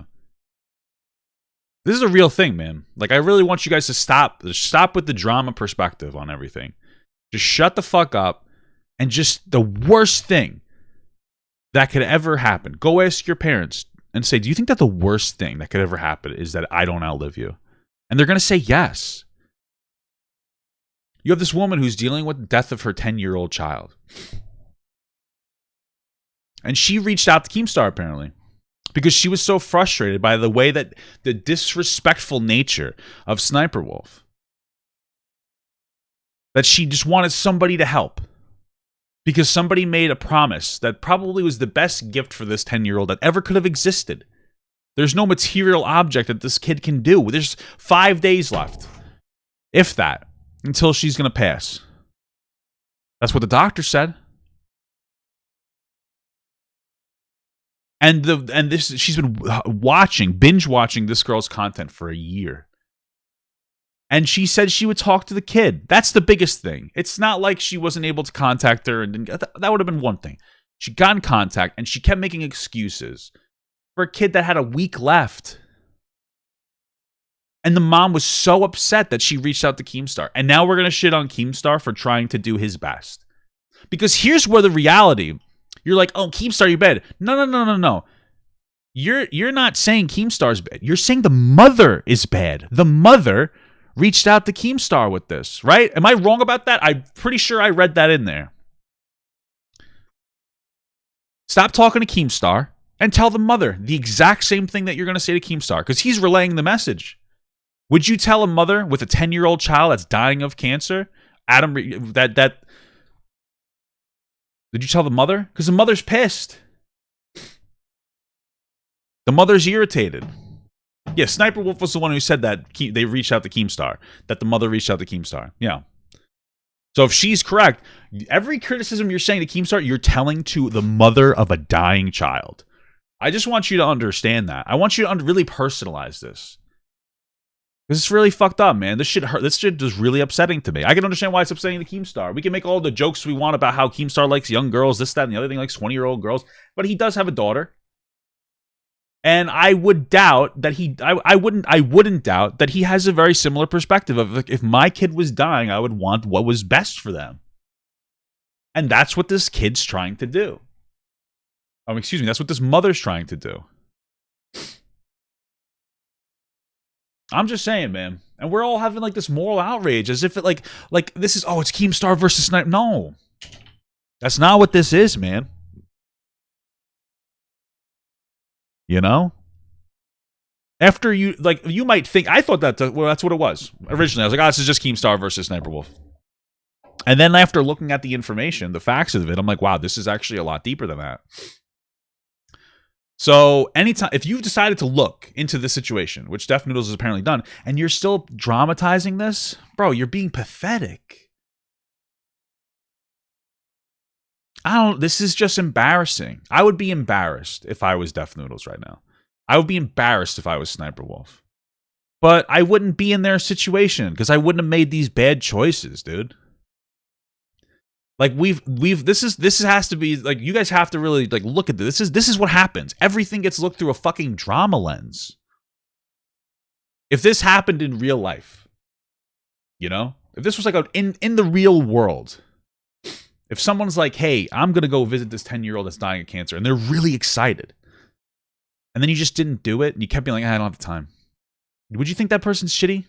This is a real thing, man. Like, I really want you guys to stop with the drama perspective on everything. Just shut the fuck up, and just the worst thing that could ever happen. Go ask your parents and say, do you think that the worst thing that could ever happen is that I don't outlive you? And they're going to say yes. You have this woman who's dealing with the death of her 10-year-old child. And she reached out to Keemstar, apparently, because she was so frustrated by the way that the disrespectful nature of Sssniperwolf, that she just wanted somebody to help. Because somebody made a promise that probably was the best gift for this 10-year-old that ever could have existed. There's no material object that this kid can do. There's 5 days left, if that, until she's going to pass. That's what the doctor said. And she's been binge watching this girl's content for a year. And she said she would talk to the kid. That's the biggest thing. It's not like she wasn't able to contact her. And that would have been one thing. She got in contact, and she kept making excuses for a kid that had a week left. And the mom was so upset that she reached out to Keemstar. And now we're going to shit on Keemstar for trying to do his best. Because here's where the reality... You're like, oh, Keemstar, you're bad. No. You're not saying Keemstar's bad. You're saying the mother is bad. The mother reached out to Keemstar with this, right? Am I wrong about that? I'm pretty sure I read that in there. Stop talking to Keemstar and tell the mother the exact same thing that you're going to say to Keemstar, because he's relaying the message. Would you tell a mother with a 10-year-old child that's dying of cancer, Adam, that did you tell the mother? Because the mother's pissed. The mother's irritated. Yeah, Sssniperwolf was the one who said that they reached out to Keemstar. That the mother reached out to Keemstar. Yeah. So if she's correct, every criticism you're saying to Keemstar, you're telling to the mother of a dying child. I just want you to understand that. I want you to really personalize this. This is really fucked up, man. This shit hurt. This shit is really upsetting to me. I can understand why it's upsetting to Keemstar. We can make all the jokes we want about how Keemstar likes young girls, this, that, and the other thing, likes 20-year-old girls. But he does have a daughter. And I would doubt that I wouldn't doubt that he has a very similar perspective of, like, if my kid was dying, I would want what was best for them. And that's what this kid's trying to do. Excuse me, that's what this mother's trying to do. I'm just saying, man. And we're all having like this moral outrage as if it like this is, oh, it's Keemstar versus Sniper. No. That's not what this is, man. You know? After you, like, you might think, I thought that, well, that's what it was. Originally, I was like, oh, this is just Keemstar versus Sniperwolf. And then after looking at the information, the facts of it, I'm like, wow, this is actually a lot deeper than that. So anytime, if you've decided to look into this situation, which Def Noodles has apparently done, and you're still dramatizing this, bro, you're being pathetic. This is just embarrassing. I would be embarrassed if I was Def Noodles right now. I would be embarrassed if I was Sniperwolf. But I wouldn't be in their situation because I wouldn't have made these bad choices, dude. Like this has to be like, you guys have to really like look at this. This is what happens. Everything gets looked through a fucking drama lens. If this happened in real life, you know, if this was like in the real world, if someone's like, hey, I'm gonna go visit this 10-year-old that's dying of cancer, and they're really excited, and then you just didn't do it, and you kept being like, I don't have the time, would you think that person's shitty?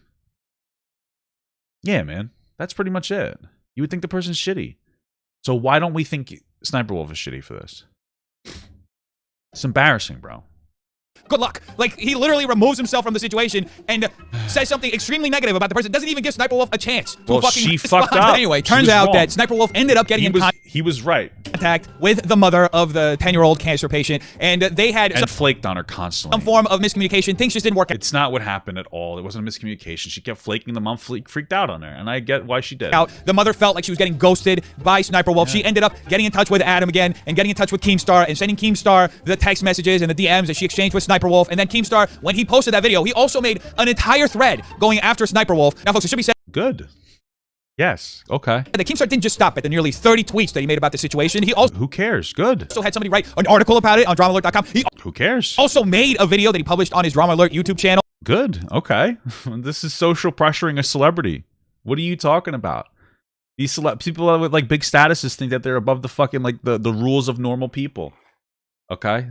Yeah, man, that's pretty much it. You would think the person's shitty. So why don't we think Sniperwolf is shitty for this? It's embarrassing, bro. Good luck. Like, he literally removes himself from the situation and says something extremely negative about the person. Doesn't even give Sniperwolf a chance to well, fucking she respond. fucked up. Anyway, turns out that Sniperwolf ended up getting he was right. contact with the mother of the 10-year-old cancer patient, and they had flaked on her constantly. Some form of miscommunication. Things just didn't work out. It's not what happened at all. It wasn't a miscommunication. She kept flaking. The mom freaked out on her, and I get why she did. The mother felt like she was getting ghosted by Sniperwolf. Yeah. She ended up getting in touch with Adam again and getting in touch with Keemstar and sending Keemstar the text messages and the DMs that she exchanged with Sniperwolf. And then Keemstar, when he posted that video, he also made an entire thread going after Sniperwolf. Now, folks, it should be said. Good. Yes. Okay. The Keemstar didn't just stop at the nearly 30 tweets that he made about the situation. He also... Who cares? Good. Also had somebody write an article about it on DramaAlert.com. Who cares? Also made a video that he published on his Drama Alert YouTube channel. Good. Okay. This is social pressuring a celebrity. What are you talking about? These people with like big statuses think that they're above the fucking like the rules of normal people. Okay.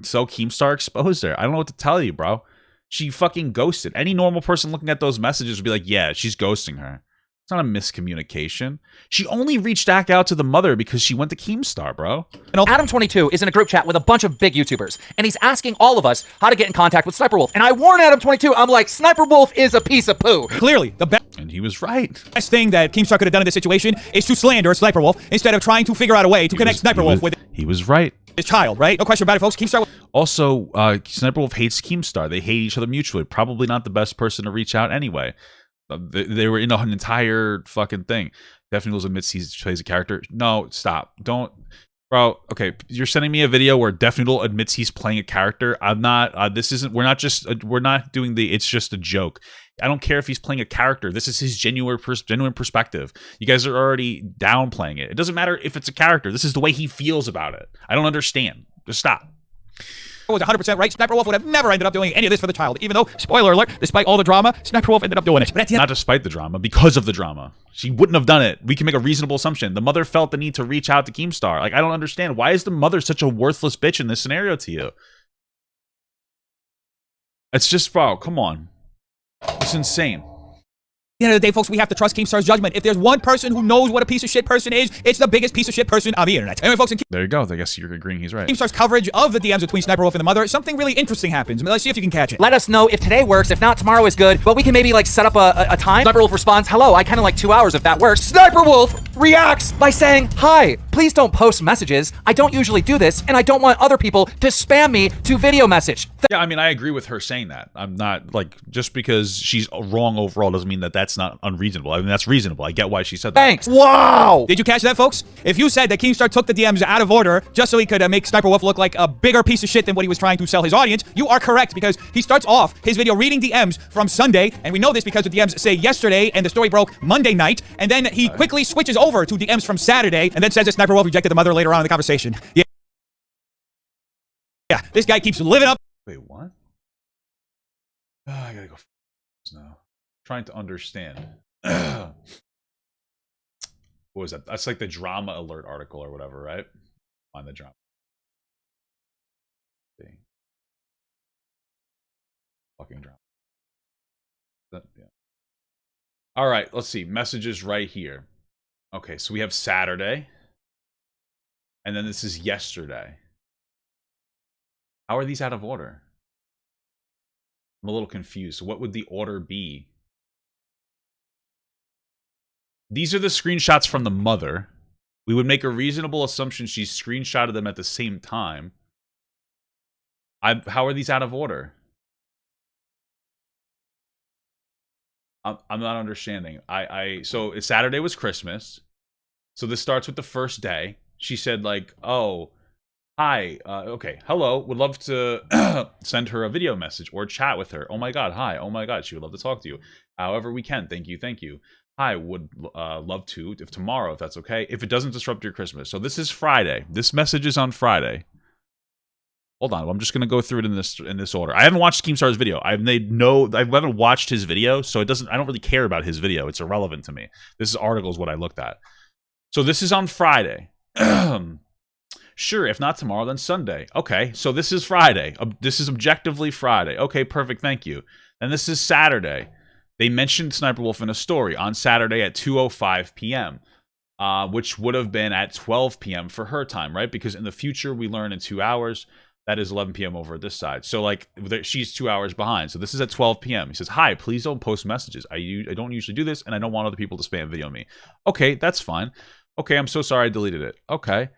So Keemstar exposed her. I don't know what to tell you, bro. She fucking ghosted. Any normal person looking at those messages would be like, yeah, she's ghosting her. It's not a miscommunication. She only reached back out to the mother because she went to Keemstar, bro. Adam22 is in a group chat with a bunch of big YouTubers, and he's asking all of us how to get in contact with Sniperwolf. And I warn Adam22, I'm like, Sniperwolf is a piece of poo. Clearly, the best And he was right. thing that Keemstar could have done in this situation is to slander Sniperwolf instead of trying to figure out a way to connect Sniperwolf with He was right. his child, right? No question about it, folks. Keemstar. Also, Sniperwolf hates Keemstar. They hate each other mutually. Probably not the best person to reach out anyway. They were in an entire fucking thing. Definitely admits he plays a character. No, stop. Don't. Bro, okay, you're sending me a video where Deathnoodle admits he's playing a character. I'm not, this isn't, we're not doing the, it's just a joke. I don't care if he's playing a character. This is his genuine perspective. You guys are already downplaying it. It doesn't matter if it's a character. This is the way he feels about it. I don't understand. Just stop. Was 100% right. Sniperwolf would have never ended up doing any of this for the child, even though, spoiler alert, despite all the drama, Sniperwolf ended up doing it. But at the end, not despite the drama, because of the drama. She wouldn't have done it. We can make a reasonable assumption. The mother felt the need to reach out to Keemstar. Like, I don't understand. Why is the mother such a worthless bitch in this scenario to you? It's just, bro, come on. It's insane. At the end of the day, folks, we have to trust Keemstar's judgment. If there's one person who knows what a piece of shit person is, it's the biggest piece of shit person on the internet. Anyway, folks, in There you go. I guess you're agreeing he's right. Keemstar's coverage of the DMs between Sniperwolf and the mother, something really interesting happens. Let's see if you can catch it. Let us know if today works. If not, tomorrow is good. But we can maybe like set up a time. Sniperwolf responds, hello, I kind of like 2 hours if that works. Sniperwolf reacts by saying, hi, please don't post messages. I don't usually do this, and I don't want other people to spam me to video message. Yeah, I mean, I agree with her saying that. I'm not, like, just because she's wrong overall doesn't mean that that's not unreasonable. I mean, that's reasonable. I get why she said that. Thanks. Wow. Did you catch that, folks? If you said that Keemstar took the DMs out of order just so he could make Sniperwolf look like a bigger piece of shit than what he was trying to sell his audience, you are correct, because he starts off his video reading DMs from Sunday, and we know this because the DMs say yesterday, and the story broke Monday night, and then he quickly switches over to DMs from Saturday, and then says that Sniperwolf rejected the mother later on in the conversation. Yeah, this guy keeps living up. Wait, what? I gotta go now. Trying to understand. What was that? That's like the drama alert article or whatever, right? Find the drama. See. Fucking drama. Yeah. All right, let's see. Messages right here. Okay, so we have Saturday. And then this is yesterday. How are these out of order? I'm a little confused. So what would the order be? These are the screenshots from the mother. We would make a reasonable assumption she screenshotted them at the same time. How are these out of order? I'm not understanding. So Saturday was Christmas. So this starts with the first day. She said like, oh, hi, okay, hello, would love to send her a video message or chat with her. Oh my god, hi, oh my god, she would love to talk to you. However we can, thank you, thank you. Hi, would love to, if tomorrow, if that's okay, if it doesn't disrupt your Christmas. So this is Friday. This message is on Friday. Hold on, I'm just gonna go through it in this order. I haven't watched Keemstar's video. I haven't watched his video, so I don't really care about his video. It's irrelevant to me. This article is what I looked at. So this is on Friday. Sure, if not tomorrow, then Sunday. Okay, so this is Friday. This is objectively Friday. Okay, perfect, thank you. And this is Saturday. They mentioned Sniperwolf in a story on Saturday at 2:05 p.m., which would have been at 12 p.m. for her time, right? Because in the future, we learn in 2 hours, that is 11 p.m. over this side. So, like, she's 2 hours behind. So this is at 12 p.m. He says, hi, please don't post messages. I don't usually do this, and I don't want other people to spam video me. Okay, that's fine. Okay, I'm so sorry I deleted it. Okay.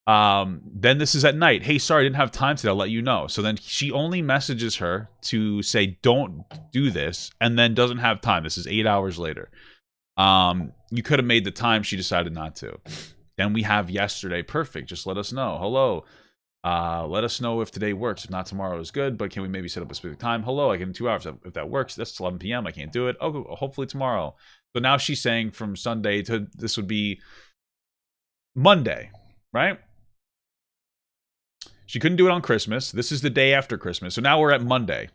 Then this is at night. Hey, sorry, I didn't have time today. I'll let you know. So then she only messages her to say, don't do this, and then doesn't have time. This is 8 hours later. You could have made the time. She decided not to. Then we have yesterday. Perfect. Just let us know. Hello. Let us know if today works. If not, tomorrow is good, but can we maybe set up a specific time? Hello, I can in 2 hours. If that works, that's 11 p.m. I can't do it. Oh, hopefully tomorrow. So now she's saying from Sunday to this would be Monday, right? She couldn't do it on Christmas. This is the day after Christmas. So now we're at Monday.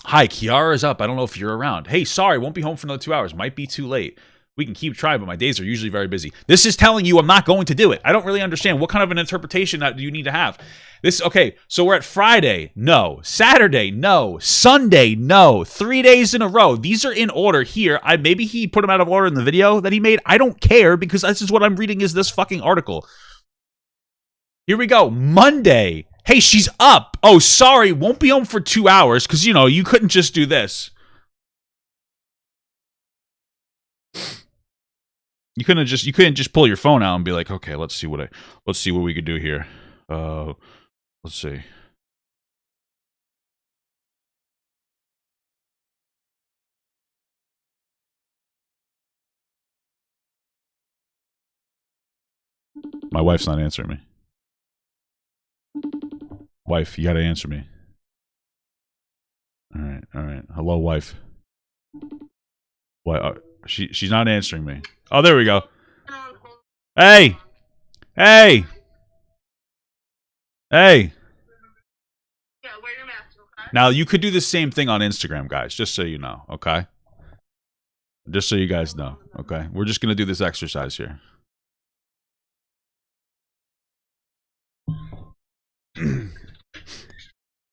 Hi, Kiara's up. I don't know if you're around. Hey, sorry, won't be home for another 2 hours. Might be too late. We can keep trying, but my days are usually very busy. This is telling you I'm not going to do it. I don't really understand. What kind of an interpretation that do you need to have? Okay, so we're at Friday, no. Saturday, no. Sunday, no. 3 days in a row. These are in order here. Maybe he put them out of order in the video that he made. I don't care because this is what I'm reading is this fucking article. Here we go. Monday. Hey, she's up. Oh, sorry. Won't be home for 2 hours because, you know, you couldn't just do this. You couldn't just pull your phone out and be like, okay, let's see what we could do here. Let's see. My wife's not answering me. Wife, you gotta answer me. All right. Hello, wife. What? She's not answering me. Oh, there we go. Hey. Yeah, wear your mask, okay? Now, you could do the same thing on Instagram, guys, just so you know, okay? Just so you guys know, okay? We're just going to do this exercise here.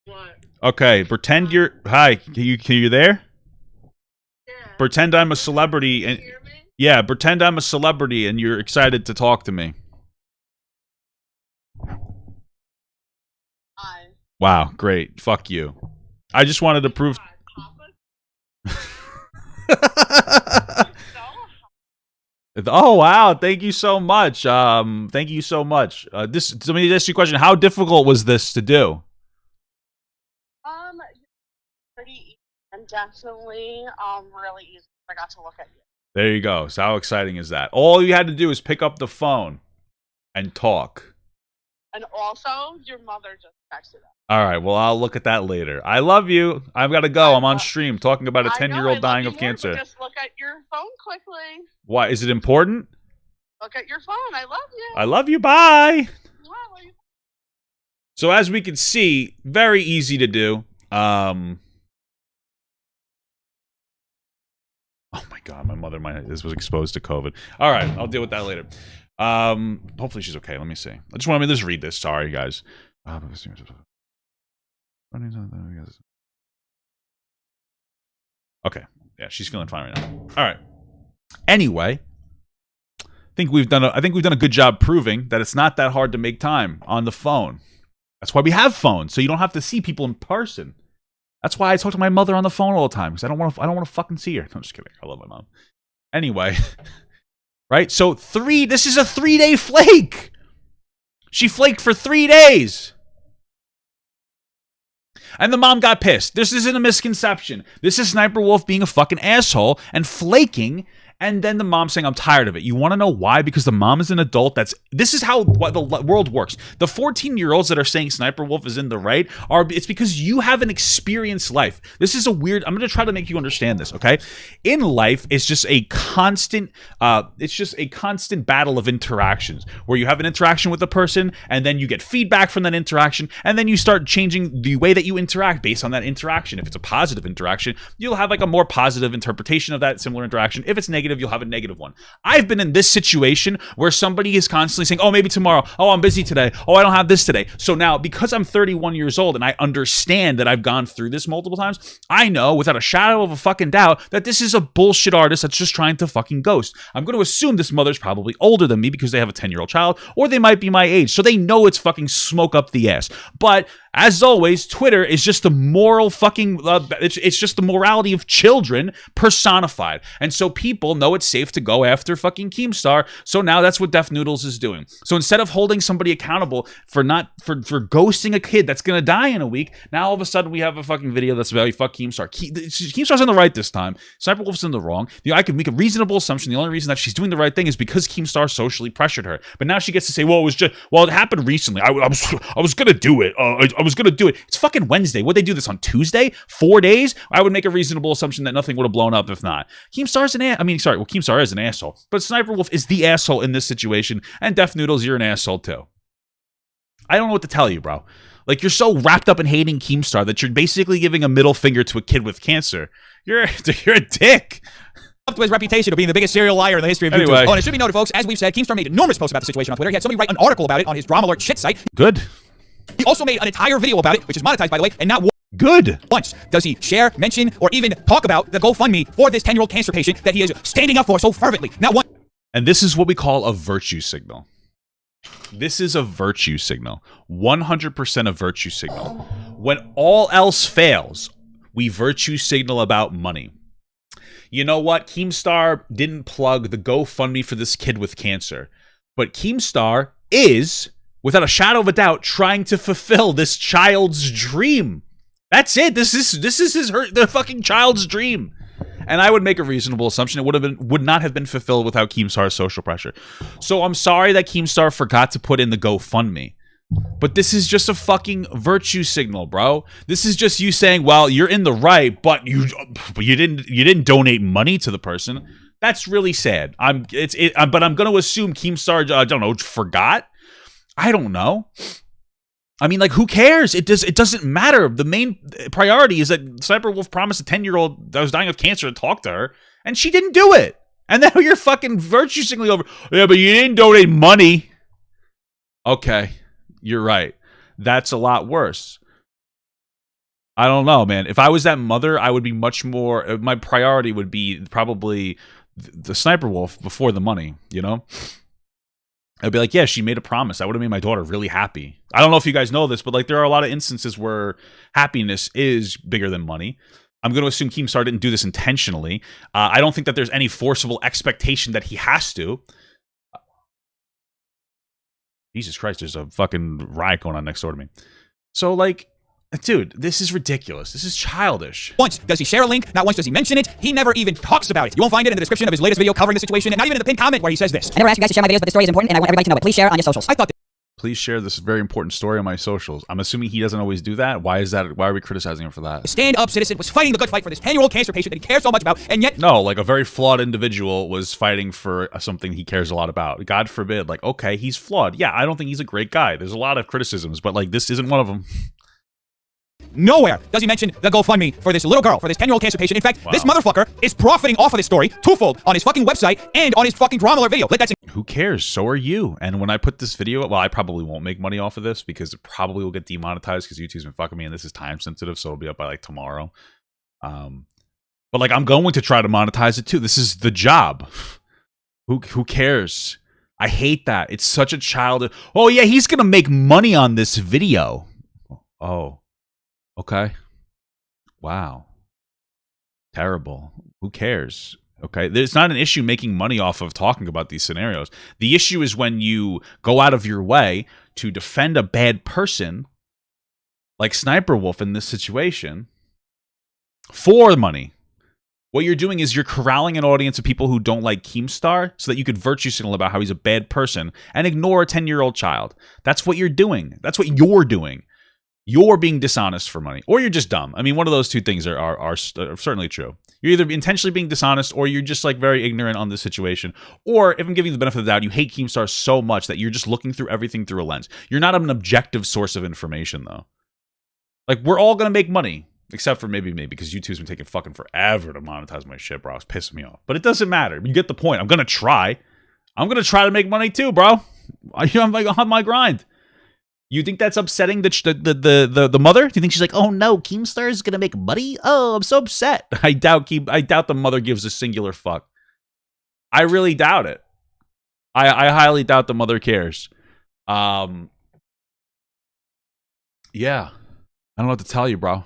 What? Okay, pretend you're... Hi, can you there? Yeah. Pretend I'm a celebrity and... Hear me? Yeah, pretend I'm a celebrity and you're excited to talk to me. Hi. Wow, great. Fuck you. I just wanted to prove... Oh, wow. Thank you so much. Thank you so much. Let me ask you a question. How difficult was this to do? Pretty easy and definitely really easy. I got to look at you. There you go. So how exciting is that? All you had to do is pick up the phone and talk. And also, your mother just texted us. All right. Well, I'll look at that later. I love you. I've got to go. I'm on stream talking about a 10-year-old dying of cancer. Just look at your phone quickly. Why? Is it important? Look at your phone. I love you. I love you. Bye. So as we can see, very easy to do. Oh my God, my mother was exposed to COVID. All right, I'll deal with that later. Hopefully she's okay. Let me see. I just want to just read this. Sorry, guys. Okay, yeah, she's feeling fine right now. All right. Anyway, I think we've done a good job proving that it's not that hard to make time on the phone. That's why we have phones, so you don't have to see people in person. That's why I talk to my mother on the phone all the time, because I don't want to fucking see her. No, I'm just kidding. I love my mom. Anyway, right? So this is a 3-day flake. She flaked for 3 days. And the mom got pissed. This isn't a misconception. This is Sssniperwolf being a fucking asshole and flaking. And then the mom saying, I'm tired of it. You want to know why? Because the mom is an adult. This is how the world works. The 14-year-olds that are saying Sssniperwolf is in the right, it's because you have an experienced life. This is a weird, I'm going to try to make you understand this, okay? In life, it's just a constant battle of interactions where you have an interaction with a person and then you get feedback from that interaction and then you start changing the way that you interact based on that interaction. If it's a positive interaction, you'll have like a more positive interpretation of that similar interaction. If it's negative, you'll have a negative one. I've been in this situation where somebody is constantly saying, oh, maybe tomorrow. Oh, I'm busy today. Oh, I don't have this today. So now, because I'm 31 years old and I understand that I've gone through this multiple times, I know without a shadow of a fucking doubt that this is a bullshit artist that's just trying to fucking ghost. I'm going to assume this mother's probably older than me because they have a 10-year-old child, or they might be my age. So they know it's fucking smoke up the ass. But as always, Twitter is just the moral fucking, it's just the morality of children personified. And so people know it's safe to go after fucking Keemstar. So now that's what Noodles is doing. So instead of holding somebody accountable for ghosting a kid that's going to die in a week, now all of a sudden we have a fucking video that's about fuck Keemstar. Keemstar's in the right this time. Sssniperwolf's in the wrong. I could make a reasonable assumption. The only reason that she's doing the right thing is because Keemstar socially pressured her. But now she gets to say, well, it happened recently. I was going to do it. I was going to do it. It's fucking Wednesday. Would they do this on Tuesday? 4 days? I would make a reasonable assumption that nothing would have blown up if not. Keemstar is an asshole. But Sssniperwolf is the asshole in this situation. And Noodles, you're an asshole too. I don't know what to tell you, bro. Like, you're so wrapped up in hating Keemstar that you're basically giving a middle finger to a kid with cancer. You're a dick. Up to his reputation of being the biggest serial liar in the history of YouTube. Anyway. Oh, and it should be noted, folks, as we've said, Keemstar made numerous posts about the situation on Twitter. He had somebody write an article about it on his Drama Alert shit site. Good. He also made an entire video about it, which is monetized, by the way, and not Good. once does he share, mention, or even talk about the GoFundMe for this 10-year-old cancer patient that he is standing up for so fervently. Not one. And this is what we call a virtue signal. This is a virtue signal. 100% a virtue signal. When all else fails, we virtue signal about money. You know what? Keemstar didn't plug the GoFundMe for this kid with cancer. But Keemstar is, without a shadow of a doubt, trying to fulfill this child's dream. That's it. This is the fucking child's dream. And I would make a reasonable assumption it would not have been fulfilled without Keemstar's social pressure. So I'm sorry that Keemstar forgot to put in the GoFundMe. But this is just a fucking virtue signal, bro. This is just you saying, well, you're in the right, but you didn't donate money to the person. That's really sad. But I'm going to assume Keemstar, I don't know, forgot. I don't know. I mean, like, who cares? It doesn't matter. The main priority is that Sssniperwolf promised a 10-year-old that was dying of cancer to talk to her, and she didn't do it. And now you're fucking virtue signaling over. Yeah, but you didn't donate money. Okay, you're right. That's a lot worse. I don't know, man. If I was that mother, I would be much more. My priority would be probably the Sssniperwolf before the money. You know. I'd be like, yeah, she made a promise. I would have made my daughter really happy. I don't know if you guys know this, but like there are a lot of instances where happiness is bigger than money. I'm going to assume Keemstar didn't do this intentionally. I don't think that there's any forcible expectation that he has to. Jesus Christ, there's a fucking riot going on next door to me. So like, dude, this is ridiculous. This is childish. Once does he share a link, not once does he mention it. He never even talks about it. You won't find it in the description of his latest video covering the situation, and not even in the pinned comment where he says this. I never asked you guys to share my videos, but the story is important, and I want everybody to know it. Please share on your socials. I thought Please share this very important story on my socials. I'm assuming he doesn't always do that. Why is that? Why are we criticizing him for that? the stand-up citizen was fighting the good fight for this 10-year-old cancer patient that he cares so much about, and yet No, like a very flawed individual was fighting for something he cares a lot about. God forbid, like, okay, he's flawed. Yeah, I don't think he's a great guy. There's a lot of criticisms, but like this isn't one of them. nowhere does he mention the GoFundMe for this little girl, for this 10-year-old cancer patient. In fact, this motherfucker is profiting off of this story twofold on his fucking website and on his fucking drama alert video. Let that Who cares? So are you. And when I put this video, well, I probably won't make money off of this because it probably will get demonetized because YouTube's been fucking me, and this is time sensitive, so it'll be up by like tomorrow. But like I'm going to try to monetize it too. This is the job. Who cares? I hate that. It's such a child. Oh yeah, he's gonna make money on this video. Oh. Okay. Wow. Terrible. Who cares? Okay. There's not an issue making money off of talking about these scenarios. The issue is when you go out of your way to defend a bad person like Sssniperwolf in this situation for money. What you're doing is you're corralling an audience of people who don't like Keemstar so that you could virtue signal about how he's a bad person and ignore a 10-year-old child. That's what you're doing. That's what you're doing. You're being dishonest for money, or you're just dumb. I mean, one of those two things are certainly true. You're either intentionally being dishonest, or you're just like very ignorant on this situation. Or if I'm giving you the benefit of the doubt, you hate Keemstar so much that you're just looking through everything through a lens. You're not an objective source of information, though. Like, we're all gonna make money, except for maybe me, because YouTube's been taking fucking forever to monetize my shit, bro. It's pissing me off. But it doesn't matter. You get the point. I'm gonna try. I'm gonna try to make money too, bro. I'm like on my grind. You think that's upsetting the mother? Do you think she's like, oh no, Keemstar is gonna make money? Oh, I'm so upset. I doubt the mother gives a singular fuck. I really doubt it. I highly doubt the mother cares. Yeah. I don't know what to tell you, bro.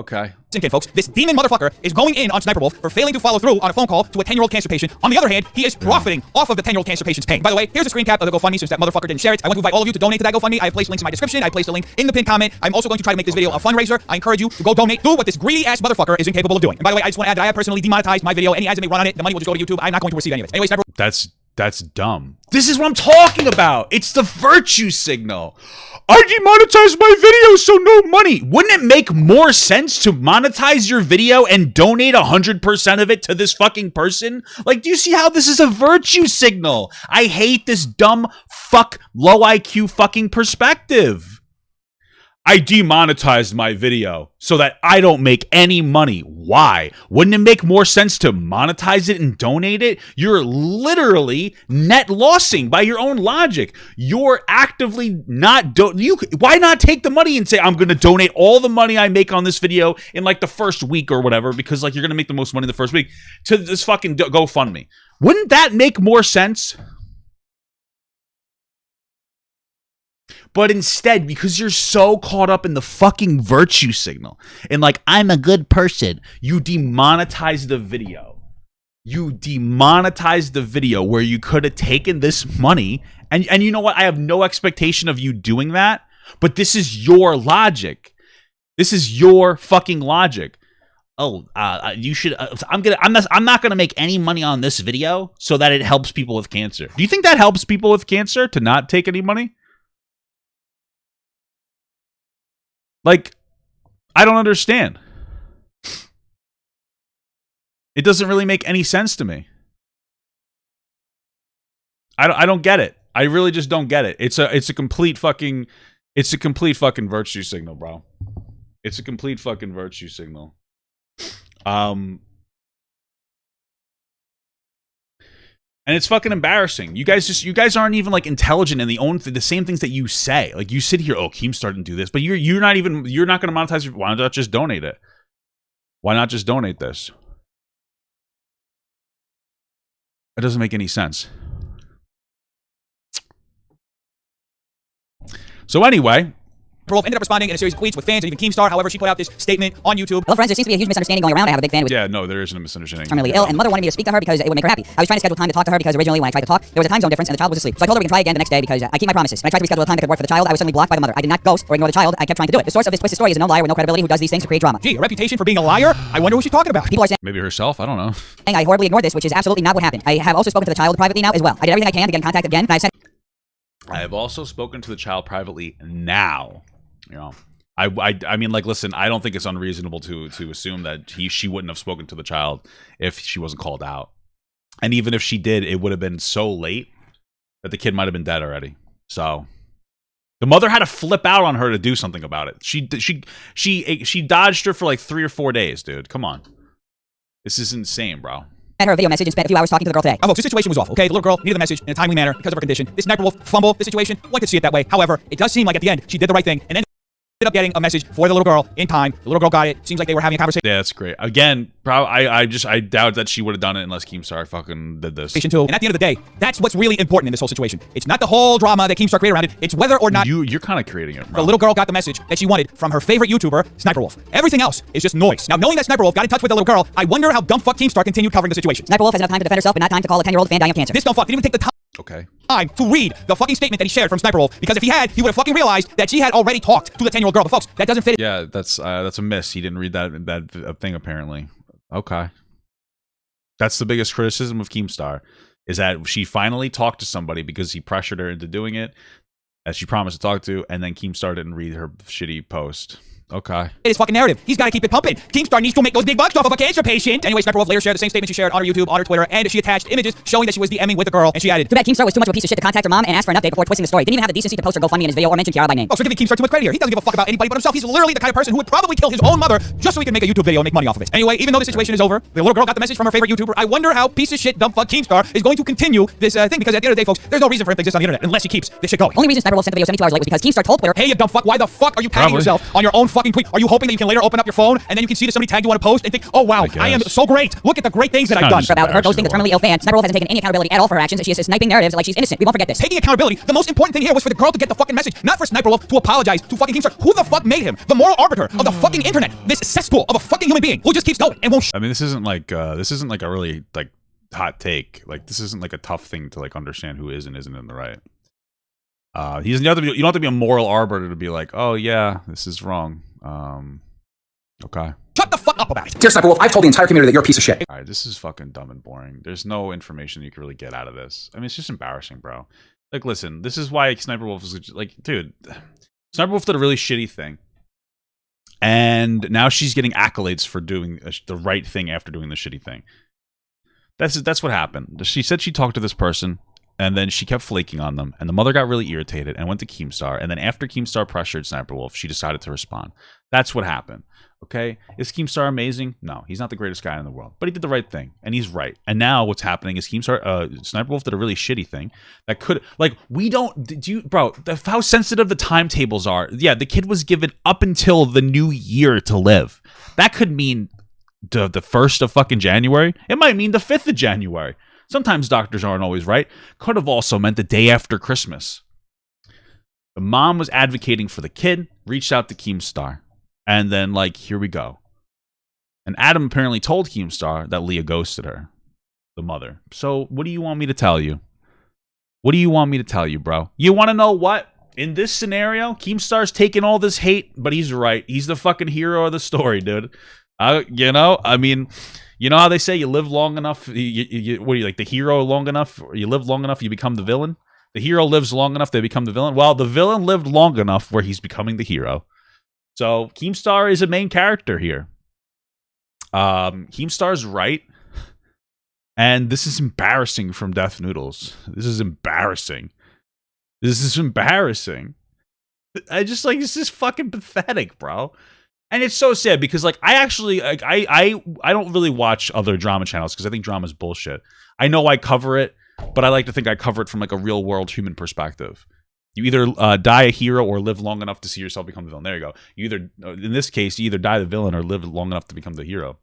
Okay. Kid, folks, this demon motherfucker is going in on Sssniperwolf for failing to follow through on a phone call to a 10-year-old cancer patient. On the other hand, he is profiting off of the 10-year-old cancer patient's pain. By the way, here's a screen cap of the GoFundMe since that motherfucker didn't share it. I want to invite all of you to donate to that GoFundMe. I have placed links in my description. I placed a link in the pinned comment. I'm also going to try to make this video a fundraiser. I encourage you to go donate. Do what this greedy-ass motherfucker is incapable of doing. And by the way, I just want to add that I have personally demonetized my video. Any ads that may run on it, the money will just go to YouTube. I'm not going to receive any of it. Anyway, Sniper. That's dumb. This is what I'm talking about. It's the virtue signal. I demonetized my video, so no money. Wouldn't it make more sense to monetize your video and donate 100% of it to this fucking person? Like, do you see how this is a virtue signal? I hate this dumb fuck low IQ fucking perspective. I demonetized my video so that I don't make any money. Why? Wouldn't it make more sense to monetize it and donate it? You're literally net lossing by your own logic. You're actively not why not take the money and say, I'm going to donate all the money I make on this video in like the first week or whatever, because like you're going to make the most money the first week, to this fucking GoFundMe. Wouldn't that make more sense? But instead, because you're so caught up in the fucking virtue signal and like, I'm a good person, you demonetize the video. You demonetize the video where you could have taken this money. And you know what? I have no expectation of you doing that. But this is your logic. This is your fucking logic. Oh, you should. I'm not gonna make any money on this video so that it helps people with cancer. Do you think that helps people with cancer to not take any money? Like, I don't understand. It doesn't really make any sense to me. I don't get it. I really just don't get it. It's a complete fucking virtue signal, bro. It's a complete fucking virtue signal. And it's fucking embarrassing. You guys aren't even like intelligent in the same things that you say. Like you sit here, oh, Keemstar didn't do this, but you're not going to monetize. Why not just donate it? Why not just donate this? It doesn't make any sense. So anyway, Wolf ended up responding in a series of tweets with fans and even Keemstar. However, she put out this statement on YouTube. Hello, friends. There seems to be a huge misunderstanding going around. I have a big fan who yeah, no, there isn't a misunderstanding. terminally ill, and mother wanted me to speak to her because it would make her happy. I was trying to schedule time to talk to her because originally when I tried to talk, there was a time zone difference and the child was asleep. So I told her we can try again the next day because I keep my promises. When I tried to reschedule a time that could work for the child, I was suddenly blocked by the mother. I did not ghost or ignore the child. I kept trying to do it. The source of this twisted story is a known liar with no credibility who does these things to create drama. Gee, a reputation for being a liar? I wonder who she's talking about. People are saying Maybe herself. I don't know. I horribly ignored this, which is absolutely not what happened. I have also spoken to the child privately now as well. I did everything I can to get in contact again, and I've sent. I have also spoken to the child privately now. You know, I mean, like, listen, I don't think it's unreasonable to assume that she wouldn't have spoken to the child if she wasn't called out. And even if she did, it would have been so late that the kid might have been dead already. So the mother had to flip out on her to do something about it. She dodged her for like 3 or 4 days, dude. Come on. This is insane, bro. Her a video message and spent a few hours talking to the girl today. Oh, folks, this situation was awful, okay? The little girl needed the message in a timely manner because of her condition. This Sniper Wolf fumble, the situation, one could see it that way. However, it does seem like at the end, she did the right thing and ended up getting a message for the little girl in time. The little girl got it. Seems like they were having a conversation. Yeah, that's great. Again, I doubt that she would have done it unless Keemstar fucking did this. Too. And at the end of the day, that's what's really important in this whole situation. It's not the whole drama that Keemstar created around it. It's whether or not you're kind of creating it, bro. The little girl got the message that she wanted from her favorite YouTuber, Sniperwolf. Everything else is just noise. Now, knowing that Sniperwolf got in touch with the little girl, I wonder how dumbfuck Keemstar continued covering the situation. Sniperwolf has enough time to defend herself, but not time to call a 10-year-old fan dying of cancer. This dumbfuck didn't even take the time. Okay. To read the fucking statement that he shared from Sniperwolf, because if he had, he would have fucking realized that she had already talked to the 10-year-old girl. But folks, that doesn't fit. Yeah, that's a miss. He didn't read that thing apparently. Okay. That's the biggest criticism of Keemstar, is that she finally talked to somebody because he pressured her into doing it, as she promised to talk to, and then Keemstar didn't read her shitty post. Okay. His fucking narrative. He's got to keep it pumping. Keemstar needs to make those big bucks off of a cancer patient. Anyway, Sniperwolf later shared the same statement she shared on her YouTube, on her Twitter, and she attached images showing that she was DMing with the girl, and she added, too bad Keemstar was too much of a piece of shit to contact her mom and ask for an update before twisting the story. Didn't even have the decency to post her GoFundMe in his video or mention Kiara by name. Oh, so you're giving Keemstar too much credit here. He doesn't give a fuck about anybody but himself. He's literally the kind of person who would probably kill his own mother just so he can make a YouTube video and make money off of it. Anyway, even though the situation is over, the little girl got the message from her favorite YouTuber. I wonder how piece of shit dumbfuck Keemstar is going to continue this thing, because at the end of the day, folks, there's no reason for him to exist on the internet unless he keeps this shit going. Only reason Sniperwolf sent the video 72 hours late was because Keemstar told Twitter, hey, you dumbfuck, why the fuck are you tagging yourself on your own fucking tweet? Are you hoping that you can later open up your phone and then you can see that somebody tagged you on a post and think, oh wow, I am so great. Look at the great things that I've done. About her ghosting the terminally ill fan, Sniperwolf hasn't taken any accountability at all for her actions. She is sniping narratives like she's innocent. We won't forget this. Taking accountability. The most important thing here was for the girl to get the fucking message, not for Sniperwolf to apologize to fucking Keemstar. Who the fuck made him the moral arbiter of the fucking internet? This cesspool of a fucking human being who just keeps going and won't. I mean, this isn't like a really like hot take. Like, this isn't like a tough thing to like understand who is and isn't in the right. You don't have to be a moral arbiter to be like, oh yeah, this is wrong. Okay. Shut the fuck up about it. Dear Sniperwolf, I've told the entire community that you're a piece of shit. All right, this is fucking dumb and boring. There's no information you can really get out of this. I mean, it's just embarrassing, bro. Like, listen, this is why Sniperwolf is like, dude, Sniperwolf did a really shitty thing. And now she's getting accolades for doing the right thing after doing the shitty thing. That's what happened. She said she talked to this person, And then she kept flaking on them. And the mother got really irritated and went to Keemstar. And then after Keemstar pressured Sniperwolf, she decided to respond. That's what happened. Okay? Is Keemstar amazing? No, he's not the greatest guy in the world. But he did the right thing. And he's right. And now what's happening is Sniperwolf did a really shitty thing that could, like, we don't, bro, how sensitive the timetables are. Yeah, the kid was given up until the new year to live. That could mean the 1st of fucking January. It might mean the 5th of January. Sometimes doctors aren't always right. Could have also meant the day after Christmas. The mom was advocating for the kid, reached out to Keemstar. And then, like, here we go. And Adam apparently told Keemstar that Leah ghosted her, the mother. So what do you want me to tell you? What do you want me to tell you, bro? You want to know what? In this scenario, Keemstar's taking all this hate, but he's right. He's the fucking hero of the story, dude. You know, I mean, you know how they say you live long enough, what are you, like the hero long enough, or you live long enough, you become the villain? The hero lives long enough, they become the villain. Well, the villain lived long enough where he's becoming the hero. So Keemstar is a main character here. Keemstar's right. And this is embarrassing from Death Noodles. This is embarrassing. This is embarrassing. I just, like, this is fucking pathetic, bro. And it's so sad because, like, I actually, like, I don't really watch other drama channels because I think drama is bullshit. I know I cover it, but I like to think I cover it from, like, a real world human perspective. You either die a hero or live long enough to see yourself become the villain. There you go. You either, in this case, you either die the villain or live long enough to become the hero.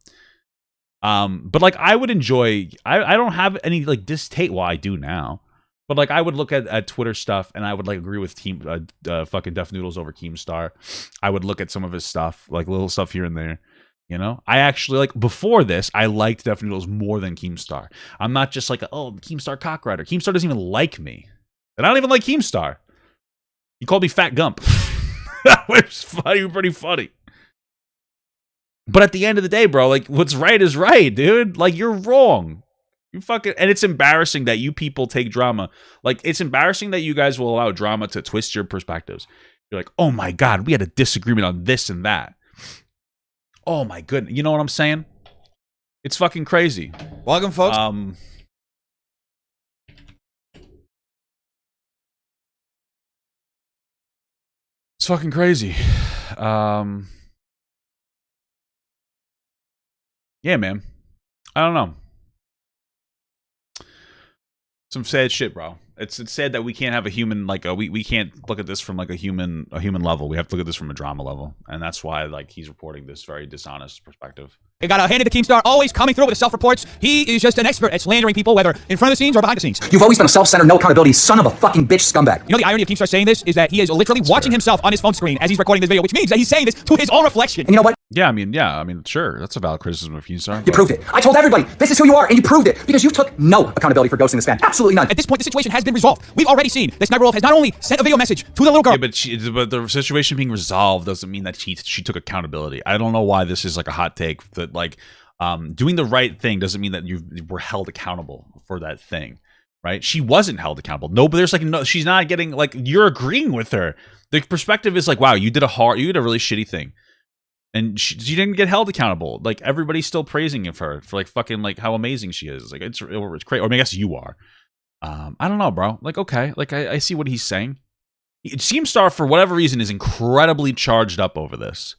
But, like, I would enjoy, I don't have any, like, distaste. Well, I do now. But, like, I would look at Twitter stuff, and I would, like, agree with fucking Death Noodles over Keemstar. I would look at some of his stuff, like, little stuff here and there, you know? I actually, like, before this, I liked Death Noodles more than Keemstar. I'm not just like, oh, Keemstar cockrider. Keemstar doesn't even like me. And I don't even like Keemstar. He called me Fat Gump. That was funny, pretty funny. But at the end of the day, bro, like, what's right is right, dude. Like, you're wrong. You fucking, and it's embarrassing that you people take drama. Like, it's embarrassing that you guys will allow drama to twist your perspectives. You're like, oh my God, we had a disagreement on this and that. Oh my goodness. You know what I'm saying? It's fucking crazy. Welcome, folks. It's fucking crazy. Yeah, man. I don't know. Some sad shit, bro. It's sad that we can't have a human, like, we can't look at this from, like, a human level. We have to look at this from a drama level, and that's why, like, he's reporting this very dishonest perspective. It got handed to Keemstar, always coming through with his self-reports. He is just an expert at slandering people, whether in front of the scenes or behind the scenes. You've always been a self-centered, no accountability son of a fucking bitch scumbag. You know the irony of Keemstar saying this is that he is literally watching himself on his phone screen as he's recording this video, which means that he's saying this to his own reflection. And you know what? Yeah, I mean, sure, that's a valid criticism of Keemstar. You proved it. I told everybody, this is who you are, and you proved it, because you took no accountability for ghosting this fan. Absolutely none. At this point, the situation has been resolved. We've already seen that Sniperwolf has not only sent a video message to the little girl. Yeah, but the situation being resolved doesn't mean that she took accountability. I don't know why this is like a hot take that, like, doing the right thing doesn't mean that you were held accountable for that thing, right? She wasn't held accountable. No, but there's like no, she's not getting, like, you're agreeing with her. The perspective is like, wow, you did a really shitty thing, and she didn't get held accountable. Like, everybody's still praising of her for, like, fucking, like, how amazing she is. Like, it's great. Or I guess you are. I don't know, bro. Like, okay, like, I see what he's saying. Keemstar, for whatever reason, is incredibly charged up over this.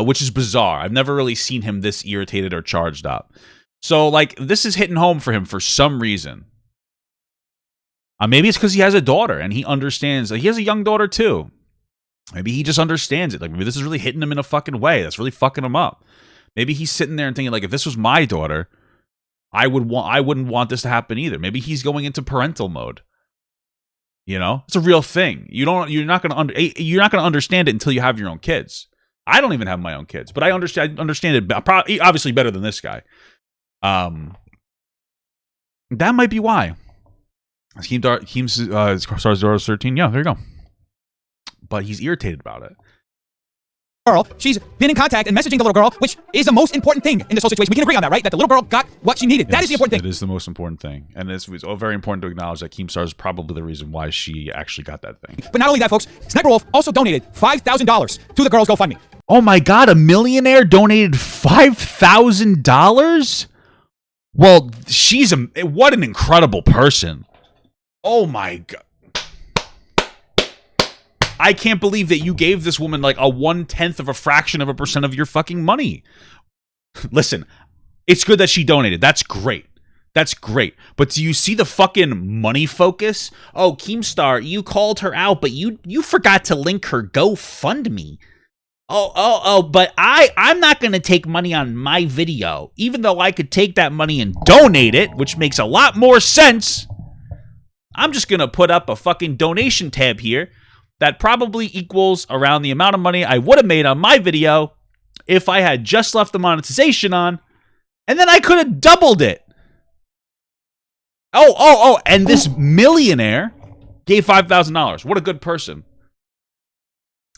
Which is bizarre. I've never really seen him this irritated or charged up. So, like, this is hitting home for him for some reason. Maybe it's because he has a daughter and he understands. Like, he has a young daughter too. Maybe he just understands it. Like, maybe this is really hitting him in a fucking way. That's really fucking him up. Maybe he's sitting there and thinking, like, if this was my daughter, I wouldn't want this to happen either. Maybe he's going into parental mode. You know, it's a real thing. You're not gonna understand it until you have your own kids. I don't even have my own kids, but I understand it probably, obviously better than this guy. That might be why. Keemstar's daughter's 13. Yeah, there you go. But he's irritated about it. Girl, she's been in contact and messaging the little girl, which is the most important thing in this whole situation. We can agree on that, right? That the little girl got what she needed. Yes, that is the important thing. It is the most important thing. And it's very important to acknowledge that Keemstar is probably the reason why she actually got that thing. But not only that, folks, Sniperwolf also donated $5,000 to the girl's GoFundMe. Oh my God, a millionaire donated $5,000? Well, what an incredible person. Oh my God. I can't believe that you gave this woman like a 1/10 of a fraction of a percent of your fucking money. Listen, it's good that she donated. That's great. That's great. But do you see the fucking money focus? Oh, Keemstar, you called her out, but you forgot to link her GoFundMe. But I'm not going to take money on my video, even though I could take that money and donate it, which makes a lot more sense. I'm just going to put up a fucking donation tab here that probably equals around the amount of money I would have made on my video if I had just left the monetization on, and then I could have doubled it. And this millionaire gave $5,000. What a good person.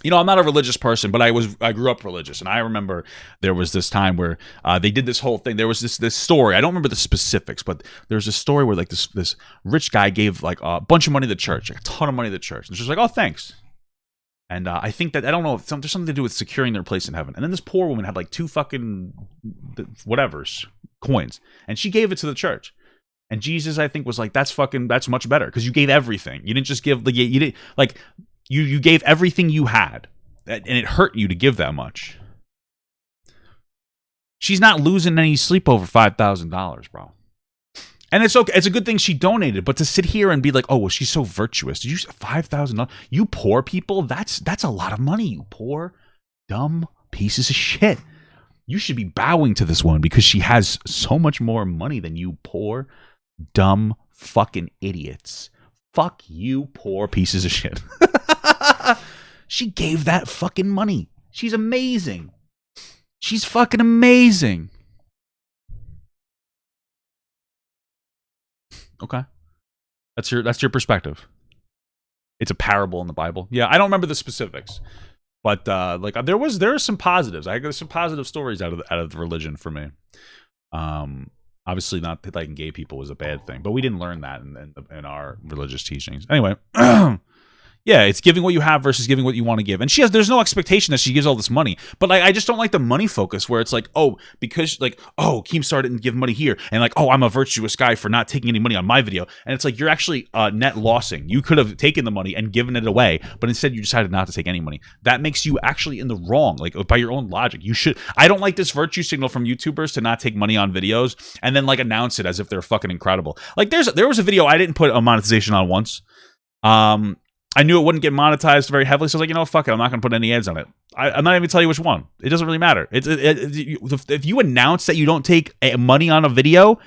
You know, I'm not a religious person, but I grew up religious, and I remember there was this time where they did this whole thing. There was this story. I don't remember the specifics, but there's a story where like this rich guy gave like a bunch of money to the church, like a ton of money to the church, and she's like, "Oh, thanks." And I think that, I don't know, if there's something to do with securing their place in heaven. And then this poor woman had like 2 fucking whatevers coins, and she gave it to the church. And Jesus, I think, was like, that's much better because you gave everything. You didn't just give like you didn't like. You gave everything you had, and it hurt you to give that much. She's not losing any sleep over $5,000, bro. And it's okay. It's a good thing she donated, but to sit here and be like, "Oh, well, she's so virtuous." Did you $5,000? You poor people, that's a lot of money. You poor, dumb pieces of shit. You should be bowing to this woman because she has so much more money than you poor, dumb, fucking idiots. Fuck you, poor pieces of shit. She gave that fucking money. She's amazing. She's fucking amazing. Okay. That's your perspective. It's a parable in the Bible. Yeah, I don't remember the specifics. But like there are some positives. I got some positive stories out of the religion for me. Obviously not that liking gay people was a bad thing, but we didn't learn that in our religious teachings. Anyway, yeah, it's giving what you have versus giving what you want to give. And there's no expectation that she gives all this money. But like, I just don't like the money focus where it's like, oh, because like, oh, Keemstar didn't give money here. And like, oh, I'm a virtuous guy for not taking any money on my video. And it's like, you're actually net lossing. You could have taken the money and given it away, but instead you decided not to take any money. That makes you actually in the wrong. Like by your own logic, you should. I don't like this virtue signal from YouTubers to not take money on videos and then like announce it as if they're fucking incredible. Like there was a video I didn't put a monetization on once. I knew it wouldn't get monetized very heavily, so I was like, fuck it, I'm not going to put any ads on it. I'm not even going to tell you which one. It doesn't really matter. If you announce that you don't take money on a video,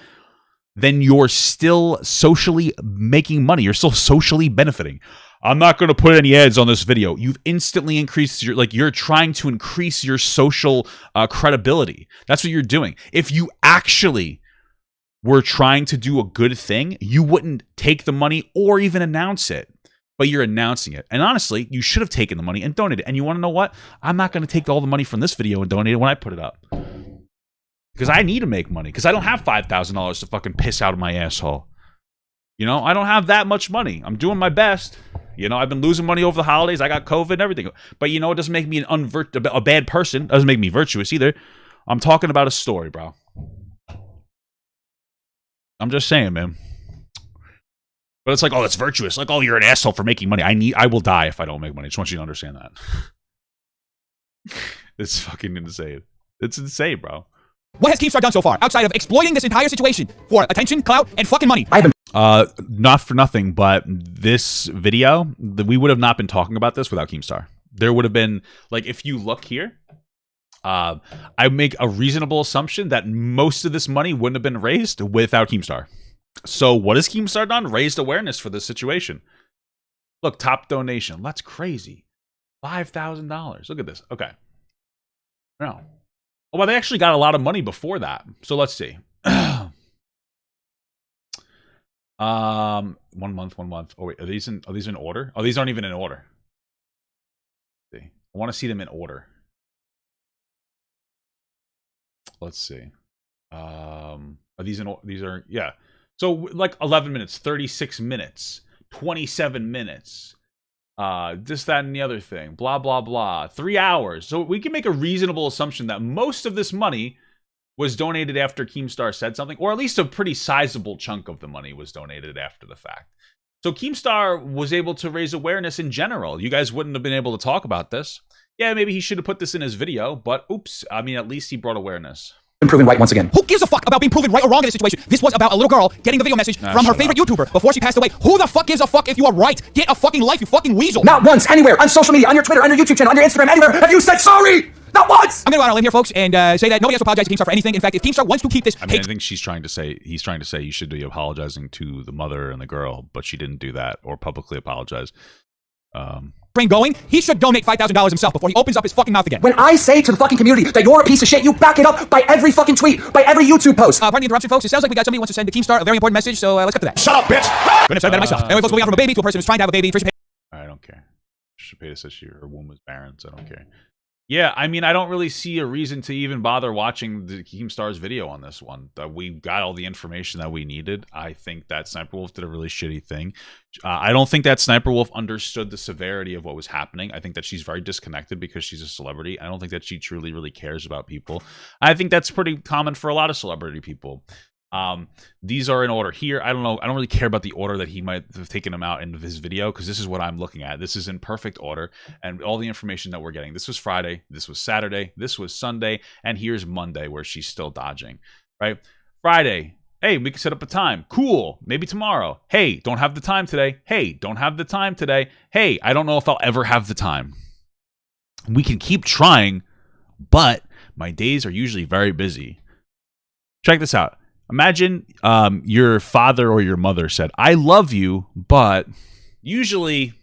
then you're still socially making money. You're still socially benefiting. I'm not going to put any ads on this video. You've instantly increased you're trying to increase your social credibility. That's what you're doing. If you actually were trying to do a good thing, you wouldn't take the money or even announce it. But you're announcing it. And honestly, you should have taken the money and donated it. And you want to know what? I'm not going to take all the money from this video and donate it when I put it up. Because I need to make money. Because I don't have $5,000 to fucking piss out of my asshole. You know, I don't have that much money. I'm doing my best. You know, I've been losing money over the holidays. I got COVID and everything. But you know, it doesn't make me a bad person. It doesn't make me virtuous either. I'm talking about a story, bro. I'm just saying, man. But it's like, oh, that's virtuous. Like, oh, you're an asshole for making money. I will die if I don't make money. I just want you to understand that. It's fucking insane. It's insane, bro. What has Keemstar done so far, outside of exploiting this entire situation for attention, clout, and fucking money? Not for nothing, but this video, we would have not been talking about this without Keemstar. There would have been, like, if you look here, I make a reasonable assumption that most of this money wouldn't have been raised without Keemstar. So what has Keemstar done? Raised awareness for this situation. Look, top donation. That's crazy. $5,000. Look at this. Okay. No. Oh, well, they actually got a lot of money before that. So let's see. 1 month. Oh wait, are these in order? Oh, these aren't even in order. Let's see. I want to see them in order. Let's see. Are these in? These are, yeah. So like 11 minutes, 36 minutes, 27 minutes, this, that, and the other thing, blah, blah, blah, 3 hours. So we can make a reasonable assumption that most of this money was donated after Keemstar said something, or at least a pretty sizable chunk of the money was donated after the fact. So Keemstar was able to raise awareness in general. You guys wouldn't have been able to talk about this. Yeah, maybe he should have put this in his video, but oops. I mean, at least he brought awareness. Proven right once again. Who gives a fuck about being proven right or wrong in this situation? This was about a little girl getting the video message from her favorite YouTuber before she passed away. Who the fuck gives a fuck if you are right? Get a fucking life, you fucking weasel. Not once, anywhere, on social media, on your Twitter, on your YouTube channel, on your Instagram, anywhere, have you said sorry? Not once! I'm gonna go out on a limb here, folks, and say that nobody has to apologize to Keemstar for anything. In fact, if Keemstar wants to keep this I mean, I think he's trying to say you should be apologizing to the mother and the girl, but she didn't do that or publicly apologize. train going, he should donate $5,000 himself before he opens up his fucking mouth again. When I say to the fucking community that you're a piece of shit, you back it up by every fucking tweet, by every YouTube post. Pardon the interruption, folks. It sounds like we got somebody who wants to send to Keemstar a very important message, so let's get to that. Shut up, bitch! Couldn't have said it better myself. Anyway, folks, moving on from a baby to a person who's trying to have a baby. I don't care. Shapeda says her womb was barren, so I don't care. Yeah, I mean, I don't really see a reason to even bother watching the Keemstar's video on this one. We got all the information that we needed. I think that Sssniperwolf did a really shitty thing. I don't think that Sssniperwolf understood the severity of what was happening. I think that she's very disconnected because she's a celebrity. I don't think that she truly really cares about people. I think that's pretty common for a lot of celebrity people. These are in order here. I don't know. I don't really care about the order that he might have taken them out in his video, because this is what I'm looking at. This is in perfect order, and all the information that we're getting. This was Friday, this was Saturday, this was Sunday, and here's Monday where she's still dodging, right? Friday, hey, we can set up a time. Cool. Maybe tomorrow. Hey, don't have the time today. Hey, don't have the time today. Hey, I don't know if I'll ever have the time. We can keep trying, but my days are usually very busy. Check this out. Imagine your father or your mother said, I love you, but usually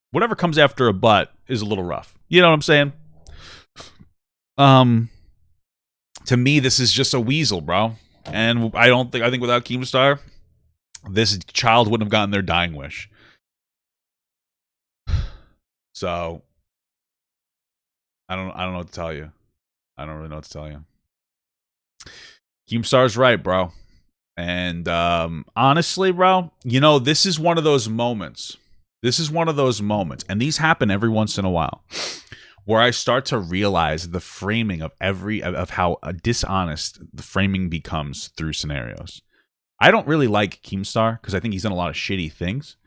whatever comes after a but is a little rough. You know what I'm saying? To me, this is just a weasel, bro. And I think without Keemstar, this child wouldn't have gotten their dying wish. So I don't know what to tell you. I don't really know what to tell you. Keemstar's right, bro. And honestly, bro, you know, this is one of those moments. This is one of those moments, and these happen every once in a while, where I start to realize the framing of how dishonest the framing becomes through scenarios. I don't really like Keemstar because I think he's done a lot of shitty things,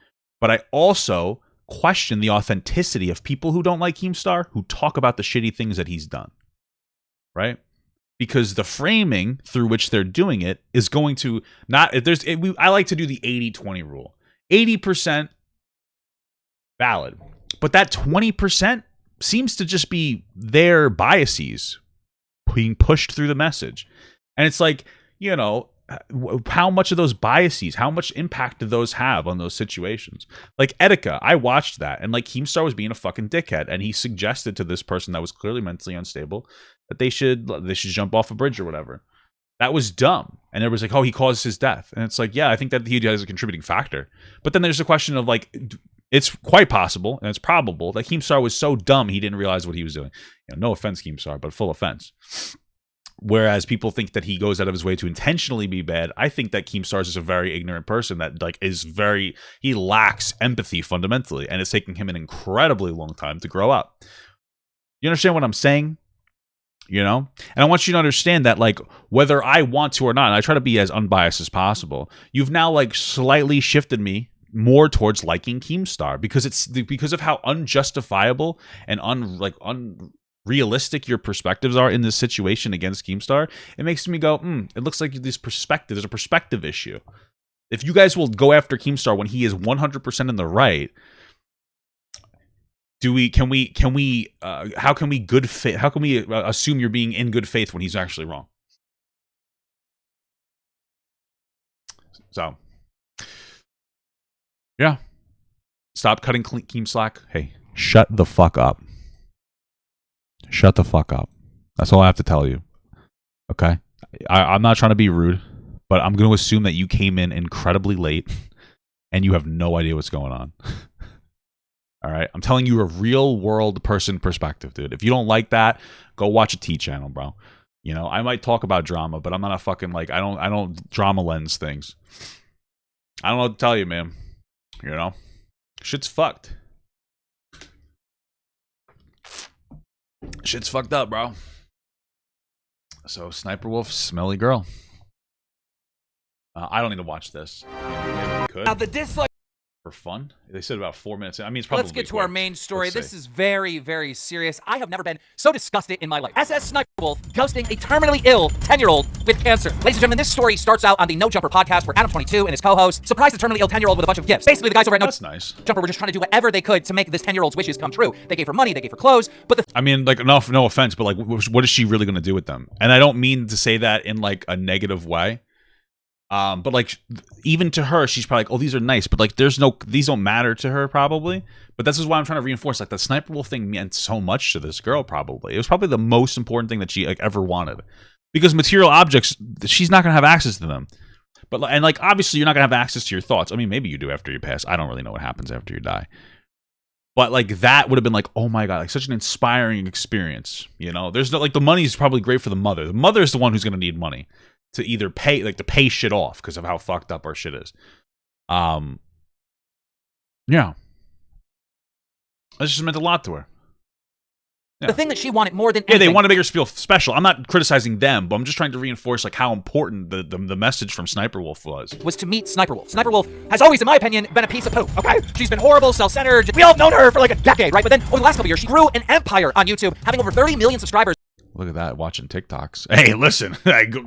but I also question the authenticity of people who don't like Keemstar, who talk about the shitty things that he's done, right? Because the framing through which they're doing it is going to not... I like to do the 80-20 rule. 80% valid. But that 20% seems to just be their biases being pushed through the message. And it's like, you know, how much of those biases, how much impact do those have on those situations? Like Etika, I watched that, and like Keemstar was being a fucking dickhead, and he suggested to this person that was clearly mentally unstable that they should jump off a bridge or whatever. That was dumb. And everybody's like, oh, he caused his death. And it's like, yeah, I think that he has a contributing factor. But then there's a question of like, it's quite possible, and it's probable that Keemstar was so dumb he didn't realize what he was doing. You know, no offense, Keemstar, but full offense. Whereas people think that he goes out of his way to intentionally be bad. I think that Keemstar is just a very ignorant person that like he lacks empathy fundamentally, and it's taking him an incredibly long time to grow up. You understand what I'm saying? You know? And I want you to understand that, like, whether I want to or not, and I try to be as unbiased as possible, you've now like slightly shifted me more towards liking Keemstar because of how unjustifiable and unrealistic your perspectives are in this situation against Keemstar. It makes me go, it looks like there's a perspective issue. If you guys will go after Keemstar when he is 100% in the right, how can we assume you're being in good faith when he's actually wrong? So, yeah. Stop cutting Keem slack. Hey, shut the fuck up. Shut the fuck up. That's all I have to tell you. Okay? I'm not trying to be rude, but I'm going to assume that you came in incredibly late and you have no idea what's going on. All right? I'm telling you a real world person perspective, dude. If you don't like that, go watch a T channel, bro. You know, I might talk about drama, but I'm not a fucking like I don't drama lens things. I don't know what to tell you, man. You know? Shit's fucked. Shit's fucked up, bro. So, Sssniperwolf, smelly girl. I don't need to watch this. Maybe we could. Now the dislike For fun? They said about 4 minutes. I mean, it's probably. Let's get to our quick. main story. Let's This see. is very, very serious. I have never been so disgusted in my life. Sssniperwolf ghosting a terminally ill 10-year-old with cancer. Ladies and gentlemen, this story starts out on the No Jumper podcast where Adam 22 and his co-host surprised the terminally ill 10-year-old with a bunch of gifts. Basically, the guys over at No That's nice. Jumper were just trying to do whatever they could to make this 10-year-old's wishes come true. They gave her money, they gave her clothes, but I mean, like, no offense, but like, what is she really going to do with them? And I don't mean to say that in like a negative way. But like, even to her, she's probably like, oh, these are nice, but like, these don't matter to her probably. But this is why I'm trying to reinforce, like, the Sniperwolf thing meant so much to this girl probably. It was probably the most important thing that she like ever wanted, because material objects, she's not gonna have access to them. But and like, obviously, you're not gonna have access to your thoughts. I mean, maybe you do after you pass. I don't really know what happens after you die. But like, that would have been like, oh my god, like such an inspiring experience. You know, there's no like, the money is probably great for the mother. The mother is the one who's gonna need money to either pay, like, to pay shit off because of how fucked up our shit is. Yeah. That just meant a lot to her. Yeah. the thing that she wanted more than Yeah, anything they want to make her feel special. I'm not criticizing them, but I'm just trying to reinforce like how important the message from Sniperwolf was to meet Sniperwolf. Sniperwolf has always, in my opinion, been a piece of poop, okay? She's been horrible, self-centered. We all have known her for like a decade, right? But then over the last couple years, she grew an empire on YouTube, having over 30 million subscribers. Look at that, watching TikToks. Hey, listen,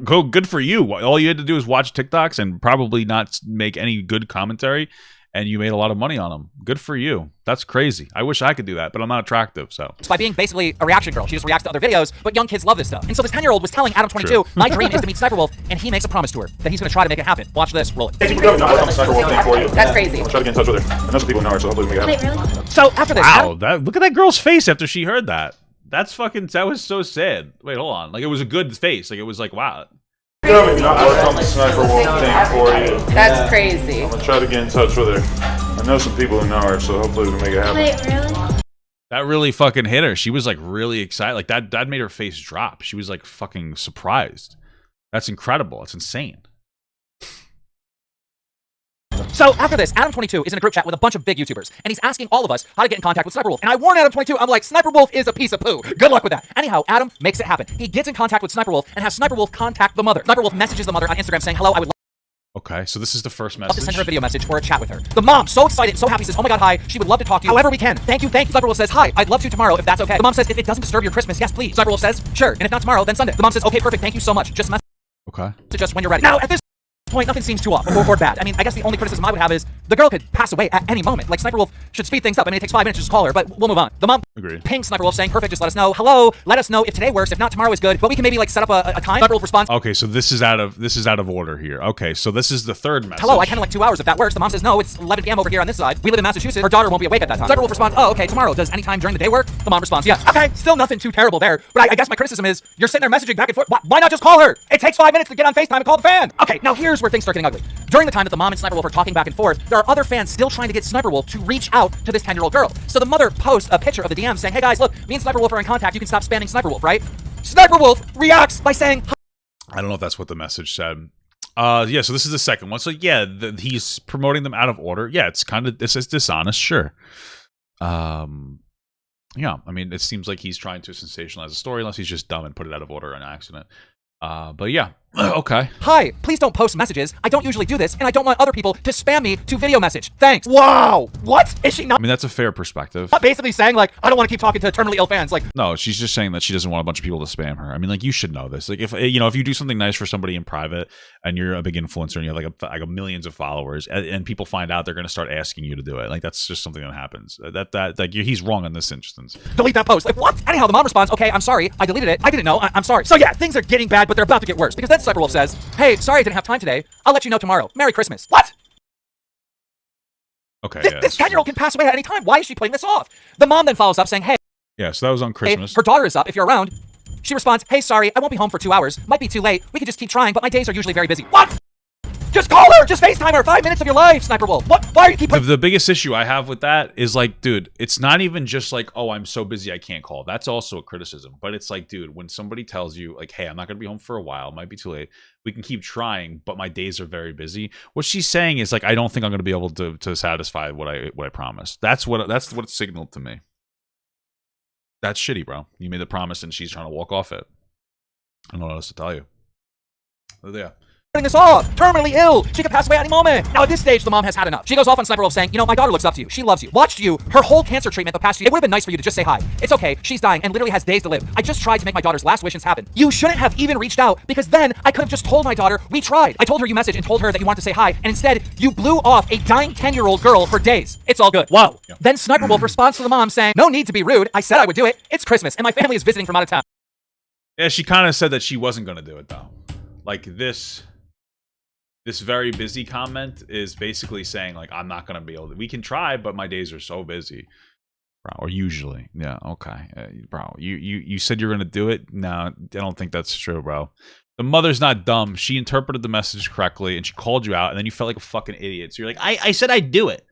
go good for you. All you had to do is watch TikToks and probably not make any good commentary, and you made a lot of money on them. Good for you. That's crazy. I wish I could do that, but I'm not attractive, so. By being basically a reaction girl. She just reacts to other videos, but young kids love this stuff. And so this 10-year-old was telling Adam 22, my dream is to meet Sniperwolf, and he makes a promise to her that he's going to try to make it happen. Watch this. Roll it. That's crazy. I'll try to get in touch with her. I know some people know her, so hopefully we can make it happen. Wait, really? So after this, Wow, look at that girl's face after she heard that. That was so sad. Wait, hold on. Like, it was a good face. Like, it was like, wow. Maybe not work on the Sniperwolf thing for you. That's crazy. I'm gonna try to get in touch with her. I know some people who know her, so hopefully we can make it happen. Wait, really? That really fucking hit her. She was like really excited. Like that made her face drop. She was like fucking surprised. That's incredible. It's insane. So after this, Adam 22 is in a group chat with a bunch of big YouTubers, and he's asking all of us how to get in contact with Sniperwolf. And I warn Adam 22, I'm like, Sniperwolf is a piece of poo. Good luck with that. Anyhow, Adam makes it happen. He gets in contact with Sniperwolf and has Sniperwolf contact the mother. Sniperwolf messages the mother on Instagram saying, hello, I would love Okay, so this is the first to message. send her a video message or a chat with her. The mom, so excited, so happy, says, oh my god, hi, she would love to talk to you however we can. Thank you, thank you. Sniperwolf says, hi, I'd love to tomorrow if that's okay. The mom says, if it doesn't disturb your Christmas, yes, please. Sniperwolf says, sure, and if not tomorrow, then Sunday. The mom says, okay, perfect, thank you so much. Just message Okay. us when you're ready. Now, at this point, nothing seems too off or bad. I mean, I guess the only criticism I would have is the girl could pass away at any moment. Like, Sniperwolf should speed things up. I mean, it takes 5 minutes to just call her, but we'll move on. The mom Agreed. pings Sniperwolf saying, perfect, just let us know. Hello, let us know if today works. If not, tomorrow is good, but we can maybe like set up a time. Sniperwolf responds, Okay, so this is out of order here. Okay, so this is the third message. hello, I can in like 2 hours if that works. The mom says, no, it's 11 p.m. over here on this side. We live in Massachusetts. Her daughter won't be awake at that time. Sniperwolf responds, oh, okay, tomorrow. Does any time during the day work? The mom responds, yes. Okay, still nothing too terrible there, but I guess my criticism is you're sitting there messaging back and forth. Why not just call her? It takes 5 minutes to get on FaceTime and call the fan. Okay, now here's where things start getting ugly. During the time that the mom and Sniperwolf are talking back and forth, there are other fans still trying to get Sniperwolf to reach out to this 10-year-old girl. So the mother posts a picture of the DM saying, hey guys, look, me and Sniperwolf are in contact. You can stop spamming Sniperwolf, right? Sniperwolf reacts by saying, I don't know if that's what the message said. Yeah, so this is the second one. So yeah, he's promoting them out of order. Yeah, it's dishonest, sure. Yeah, I mean, it seems like he's trying to sensationalize the story, unless he's just dumb and put it out of order on accident. But yeah, okay. hi, please don't post messages. I don't usually do this, and I don't want other people to spam me to video message. Thanks. Wow. What? Is she I not mean, that's a fair perspective. basically saying, like, I don't want to keep talking to terminally ill fans? Like, No, she's just saying that she doesn't want a bunch of people to spam her. I mean, like, you should know this. Like, if you do something nice for somebody in private and you're a big influencer and you have like a millions of followers and people find out, they're going to start asking you to do it. Like, that's just something that happens. He's wrong in this instance. delete that post. Like, what? Anyhow, the mom responds, okay, I'm sorry. I deleted it. I didn't know. I'm sorry. So yeah, things are getting bad, but they're about to get worse. Because then Sniperwolf says, hey, sorry I didn't have time today. I'll let you know tomorrow. Merry Christmas. What? Okay, This 10-year-old can pass away at any time. Why is she putting this off? The mom then follows up saying, hey, yeah, so that was on Christmas. her daughter is up if you're around. She responds, hey, sorry, I won't be home for 2 hours. Might be too late. We could just keep trying, but my days are usually very busy. What? Just call her! Just FaceTime her! 5 minutes of your life, Sniperwolf! What? Why are you keep The biggest issue I have with that is like, dude, it's not even just like, oh, I'm so busy I can't call. That's also a criticism. But it's like, dude, when somebody tells you like, hey, I'm not gonna be home for a while, might be too late. We can keep trying, but my days are very busy. What she's saying is like, I don't think I'm gonna be able to satisfy what I promised. That's what it signaled to me. That's shitty, bro. You made the promise and she's trying to walk off it. I don't know what else to tell you. But yeah. this off. Terminally ill. She could pass away at any moment. Now at this stage, the mom has had enough. She goes off on Sniperwolf saying, you know, my daughter looks up to you. She loves you. Watched you her whole cancer treatment the past few days. It would have been nice for you to just say hi. It's okay. She's dying and literally has days to live. I just tried to make my daughter's last wishes happen. You shouldn't have even reached out because then I could have just told my daughter we tried. I told her you messaged and told her that you wanted to say hi, and instead you blew off a dying 10-year-old girl for days. It's all good. Whoa. Yeah. Then Sniperwolf responds to the mom saying, no need to be rude. I said I would do it. It's Christmas and my family is visiting from out of town. Yeah, she kind of said that she wasn't going to do it, though. Like, this very busy comment is basically saying, like, I'm not going to be able to. We can try, but my days are so busy. Bro, or usually. Yeah, okay. Bro, you said you're going to do it? No, I don't think that's true, bro. The mother's not dumb. She interpreted the message correctly, and she called you out, and then you felt like a fucking idiot. So you're like, I said I'd do it.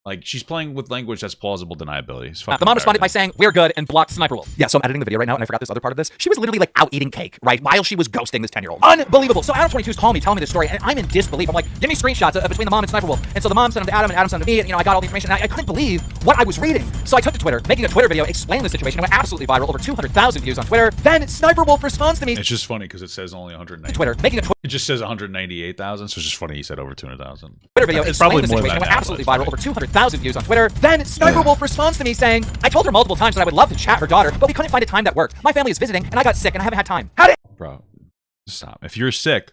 Like, she's playing with language that's plausible deniability. The mom responded by saying, we're good, and blocked Sniperwolf. Yeah, so I'm editing the video right now, and I forgot this other part of this. She was literally, like, out eating cake, right? While she was ghosting this 10-year-old. Unbelievable. So Adam22's calling me, telling me this story, and I'm in disbelief. I'm like, give me screenshots of between the mom and Sniperwolf. And so the mom sent them to Adam, and Adam sent them to me, and, you know, I got all the information, and I couldn't believe what I was reading. So I took to Twitter, making a Twitter video, explaining the situation. It went absolutely viral, over 200,000 views on Twitter. Then Sniperwolf responds to me. It's just funny because it says only 190. Twitter, making a It just says 198,000, so it's just funny he said over 200,000. Twitter video, it's probably the situation. It went absolutely viral, over 200,000 views on Twitter. Then Sniperwolf responds to me saying, I told her multiple times that I would love to chat her daughter, but we couldn't find a time that worked. My family is visiting, and I got sick, and I haven't had time. Bro, stop. If you're sick,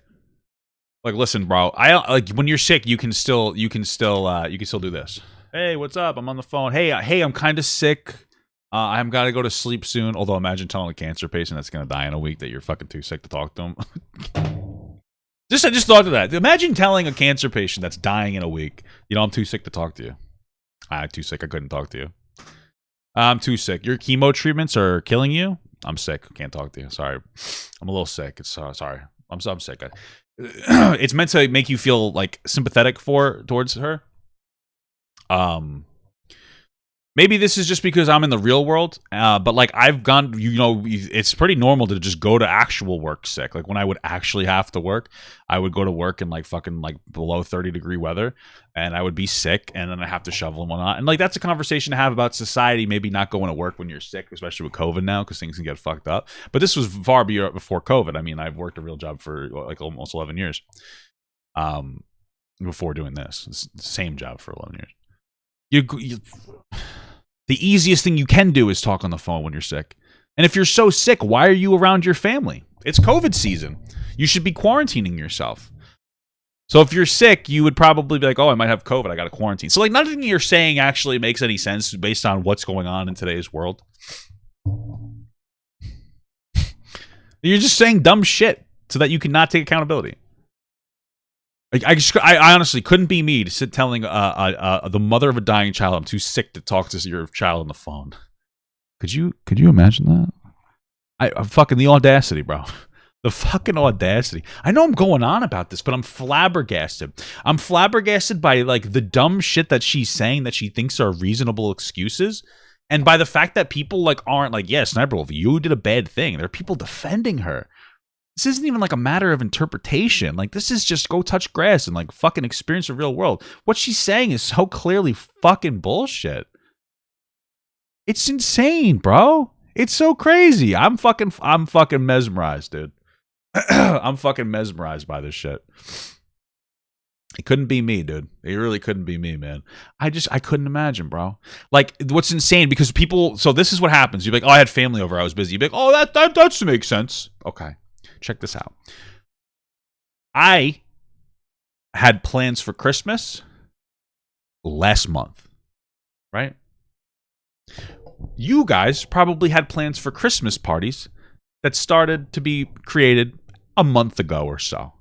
like, listen, bro. Like, when you're sick, you can still do this. Hey, what's up? I'm on the phone. Hey, I'm kind of sick. I'm gotta go to sleep soon. Although, imagine telling a cancer patient that's gonna die in a week that you're fucking too sick to talk to them. I just thought of that. Imagine telling a cancer patient that's dying in a week, you know, I'm too sick to talk to you. I'm too sick. I couldn't talk to you. I'm too sick. Your chemo treatments are killing you. I'm sick. Can't talk to you. Sorry. I'm a little sick. It's sorry. I'm sick. It's meant to make you feel like sympathetic towards her. Maybe this is just because I'm in the real world, but like I've gone, you know, it's pretty normal to just go to actual work sick. Like when I would actually have to work, I would go to work in like fucking like below 30-degree weather, and I would be sick, and then I have to shovel and whatnot. And like that's a conversation to have about society, maybe not going to work when you're sick, especially with COVID now, because things can get fucked up. But this was far before COVID. I mean, I've worked a real job for like almost 11 years before doing this. It's the same job for 11 years. The easiest thing you can do is talk on the phone when you're sick. And if you're so sick, why are you around your family? It's COVID season. You should be quarantining yourself. So if you're sick, you would probably be like, oh, I might have COVID. I got to quarantine. So like nothing you're saying actually makes any sense based on what's going on in today's world. You're just saying dumb shit so that you cannot take accountability. I honestly couldn't be me to sit telling the mother of a dying child I'm too sick to talk to your child on the phone. Could you imagine that? I'm fucking the audacity, bro. The fucking audacity. I know I'm going on about this, but I'm flabbergasted. I'm flabbergasted by like the dumb shit that she's saying that she thinks are reasonable excuses, and by the fact that people like aren't like, yeah, Sniperwolf, you did a bad thing. There are people defending her. This isn't even like a matter of interpretation. Like, this is just go touch grass and like fucking experience the real world. What she's saying is so clearly fucking bullshit. It's insane, bro. It's so crazy. I'm fucking mesmerized, dude. I'm fucking mesmerized by this shit. It couldn't be me, dude. It really couldn't be me, man. I couldn't imagine, bro. Like, what's insane, because people, so this is what happens. You're like, oh, I had family over, I was busy. You're like, oh, that makes sense. Okay. Check this out. I had plans for Christmas last month, right? You guys probably had plans for Christmas parties that started to be created a month ago or so.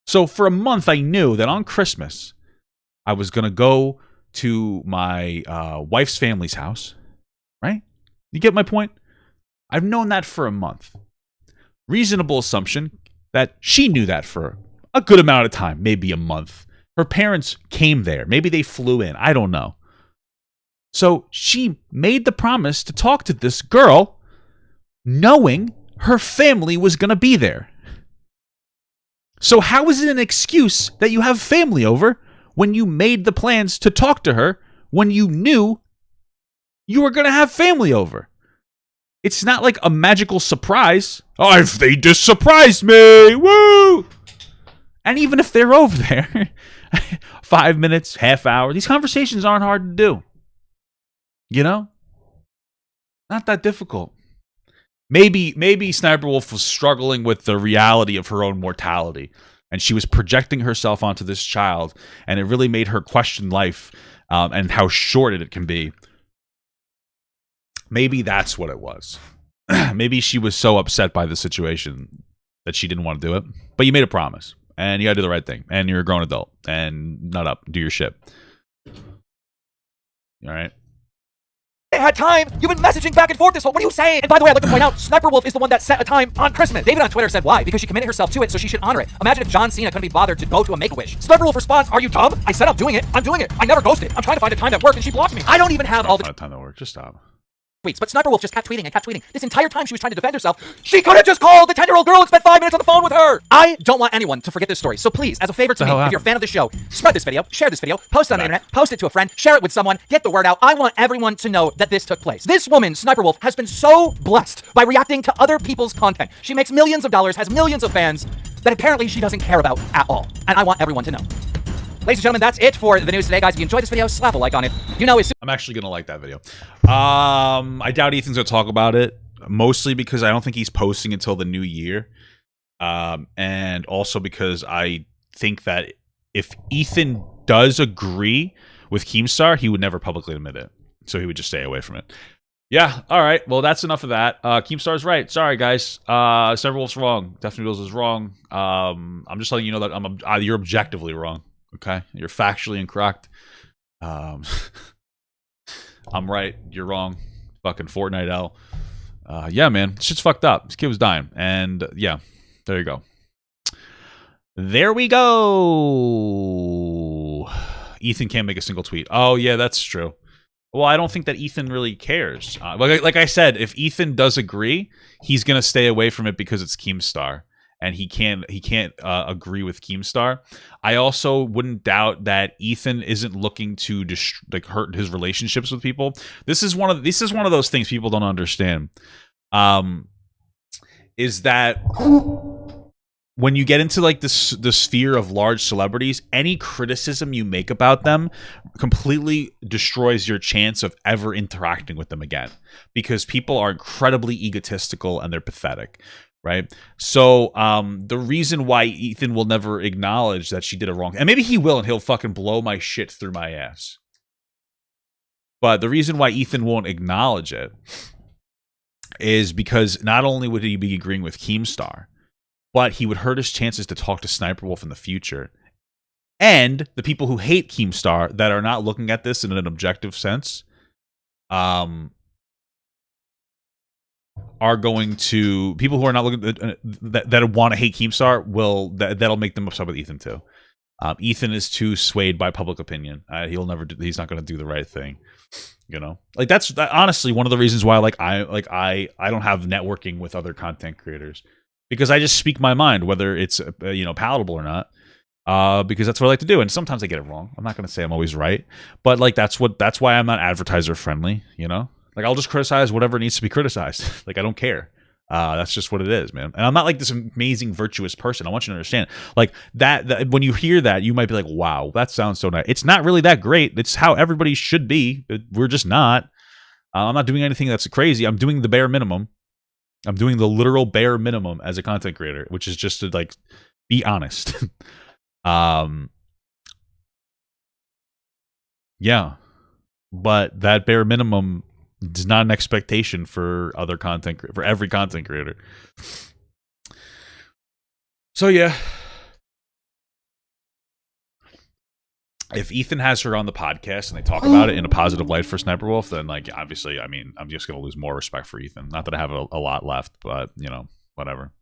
So for a month, I knew that on Christmas, I was going to go to my wife's family's house, right? You get my point? I've known that for a month. Reasonable assumption that she knew that for a good amount of time, maybe a month. Her parents came there. Maybe they flew in. I don't know. So she made the promise to talk to this girl knowing her family was going to be there. So how is it an excuse that you have family over when you made the plans to talk to her when you knew you were going to have family over? It's not like a magical surprise. Oh, they just surprised me. Woo! And even if they're over there 5 minutes, half hour, these conversations aren't hard to do. You know? Not that difficult. Maybe Sniperwolf was struggling with the reality of her own mortality, and she was projecting herself onto this child, and it really made her question life and how short it can be. Maybe that's what it was. Maybe she was so upset by the situation that she didn't want to do it. But you made a promise, and you got to do the right thing, and you're a grown adult, and nut up, do your shit. All right? Had time. You've been messaging back and forth this whole. What are you saying? And by the way, I'd like to point out, Sniperwolf is the one that set a time on Christmas. David on Twitter said why? Because she committed herself to it, so she should honor it. Imagine if John Cena couldn't be bothered to go to a Make-A-Wish. Sniperwolf responds, "Are you dumb? I said I'm doing it. I'm doing it. I never ghosted. I'm trying to find a time that worked, and she blocked me. I don't even have all the time that worked. Just stop. tweets, but Sniperwolf just kept tweeting and kept tweeting. This entire time she was trying to defend herself, she could have just called the 10-year-old girl and spent 5 minutes on the phone with her. I don't want anyone to forget this story, so please, as a favor to me, if you're a fan of the show, spread this video, share this video, post it on the internet, post it to a friend, share it with someone, get the word out. I want everyone to know that this took place. This woman, Sniperwolf, has been so blessed by reacting to other people's content. She makes millions of dollars, has millions of fans that apparently she doesn't care about at all, and I want everyone to know. Ladies and gentlemen, that's it for the news today, guys. If you enjoyed this video, slap a like on it. You know, I'm actually gonna like that video. I doubt Ethan's gonna talk about it, mostly because I don't think he's posting until the new year, and also because I think that if Ethan does agree with Keemstar, he would never publicly admit it, so he would just stay away from it. Yeah, all right. Well, that's enough of that. Keemstar's right. Sorry, guys. Sniperwolf's wrong. Definitely Noodles is wrong. I'm just letting you know that you're objectively wrong. Okay, you're factually incorrect. I'm right. You're wrong. Fucking Fortnite L. Yeah, man, shit's fucked up. This kid was dying, and yeah, there you go. There we go. Ethan can't make a single tweet. Oh yeah, that's true. Well, I don't think that Ethan really cares. Like I said, if Ethan does agree, he's gonna stay away from it because it's Keemstar. And he can't agree with Keemstar. I also wouldn't doubt that Ethan isn't looking to hurt his relationships with people. This is one of those things people don't understand. Is that when you get into like the sphere of large celebrities, any criticism you make about them completely destroys your chance of ever interacting with them again, because people are incredibly egotistical and they're pathetic. Right. So the reason why Ethan will never acknowledge that she did it wrong, and maybe he will, and he'll fucking blow my shit through my ass. But the reason why Ethan won't acknowledge it is because not only would he be agreeing with Keemstar, but he would hurt his chances to talk to Sniperwolf in the future. And the people who hate Keemstar that are not looking at this in an objective sense, are going to people who are not looking that want to hate Keemstar that'll make them upset with Ethan too. Ethan is too swayed by public opinion. He's not going to do the right thing. You know, like that's honestly one of the reasons why I don't have networking with other content creators, because I just speak my mind, whether it's palatable or not. Because that's what I like to do, and sometimes I get it wrong. I'm not going to say I'm always right, but like that's why I'm not advertiser friendly. You know. Like, I'll just criticize whatever needs to be criticized. Like, I don't care. That's just what it is, man. And I'm not like this amazing, virtuous person. I want you to understand. Like, that when you hear that, you might be like, wow, that sounds so nice. It's not really that great. It's how everybody should be. We're just not. I'm not doing anything that's crazy. I'm doing the bare minimum. I'm doing the literal bare minimum as a content creator, which is just to, like, be honest. Yeah. But that bare minimum is not an expectation for every content creator. So yeah, if Ethan has her on the podcast and they talk about it in a positive light for Sniperwolf, then like obviously, I mean, I'm just gonna lose more respect for Ethan. Not that I have a lot left, but whatever.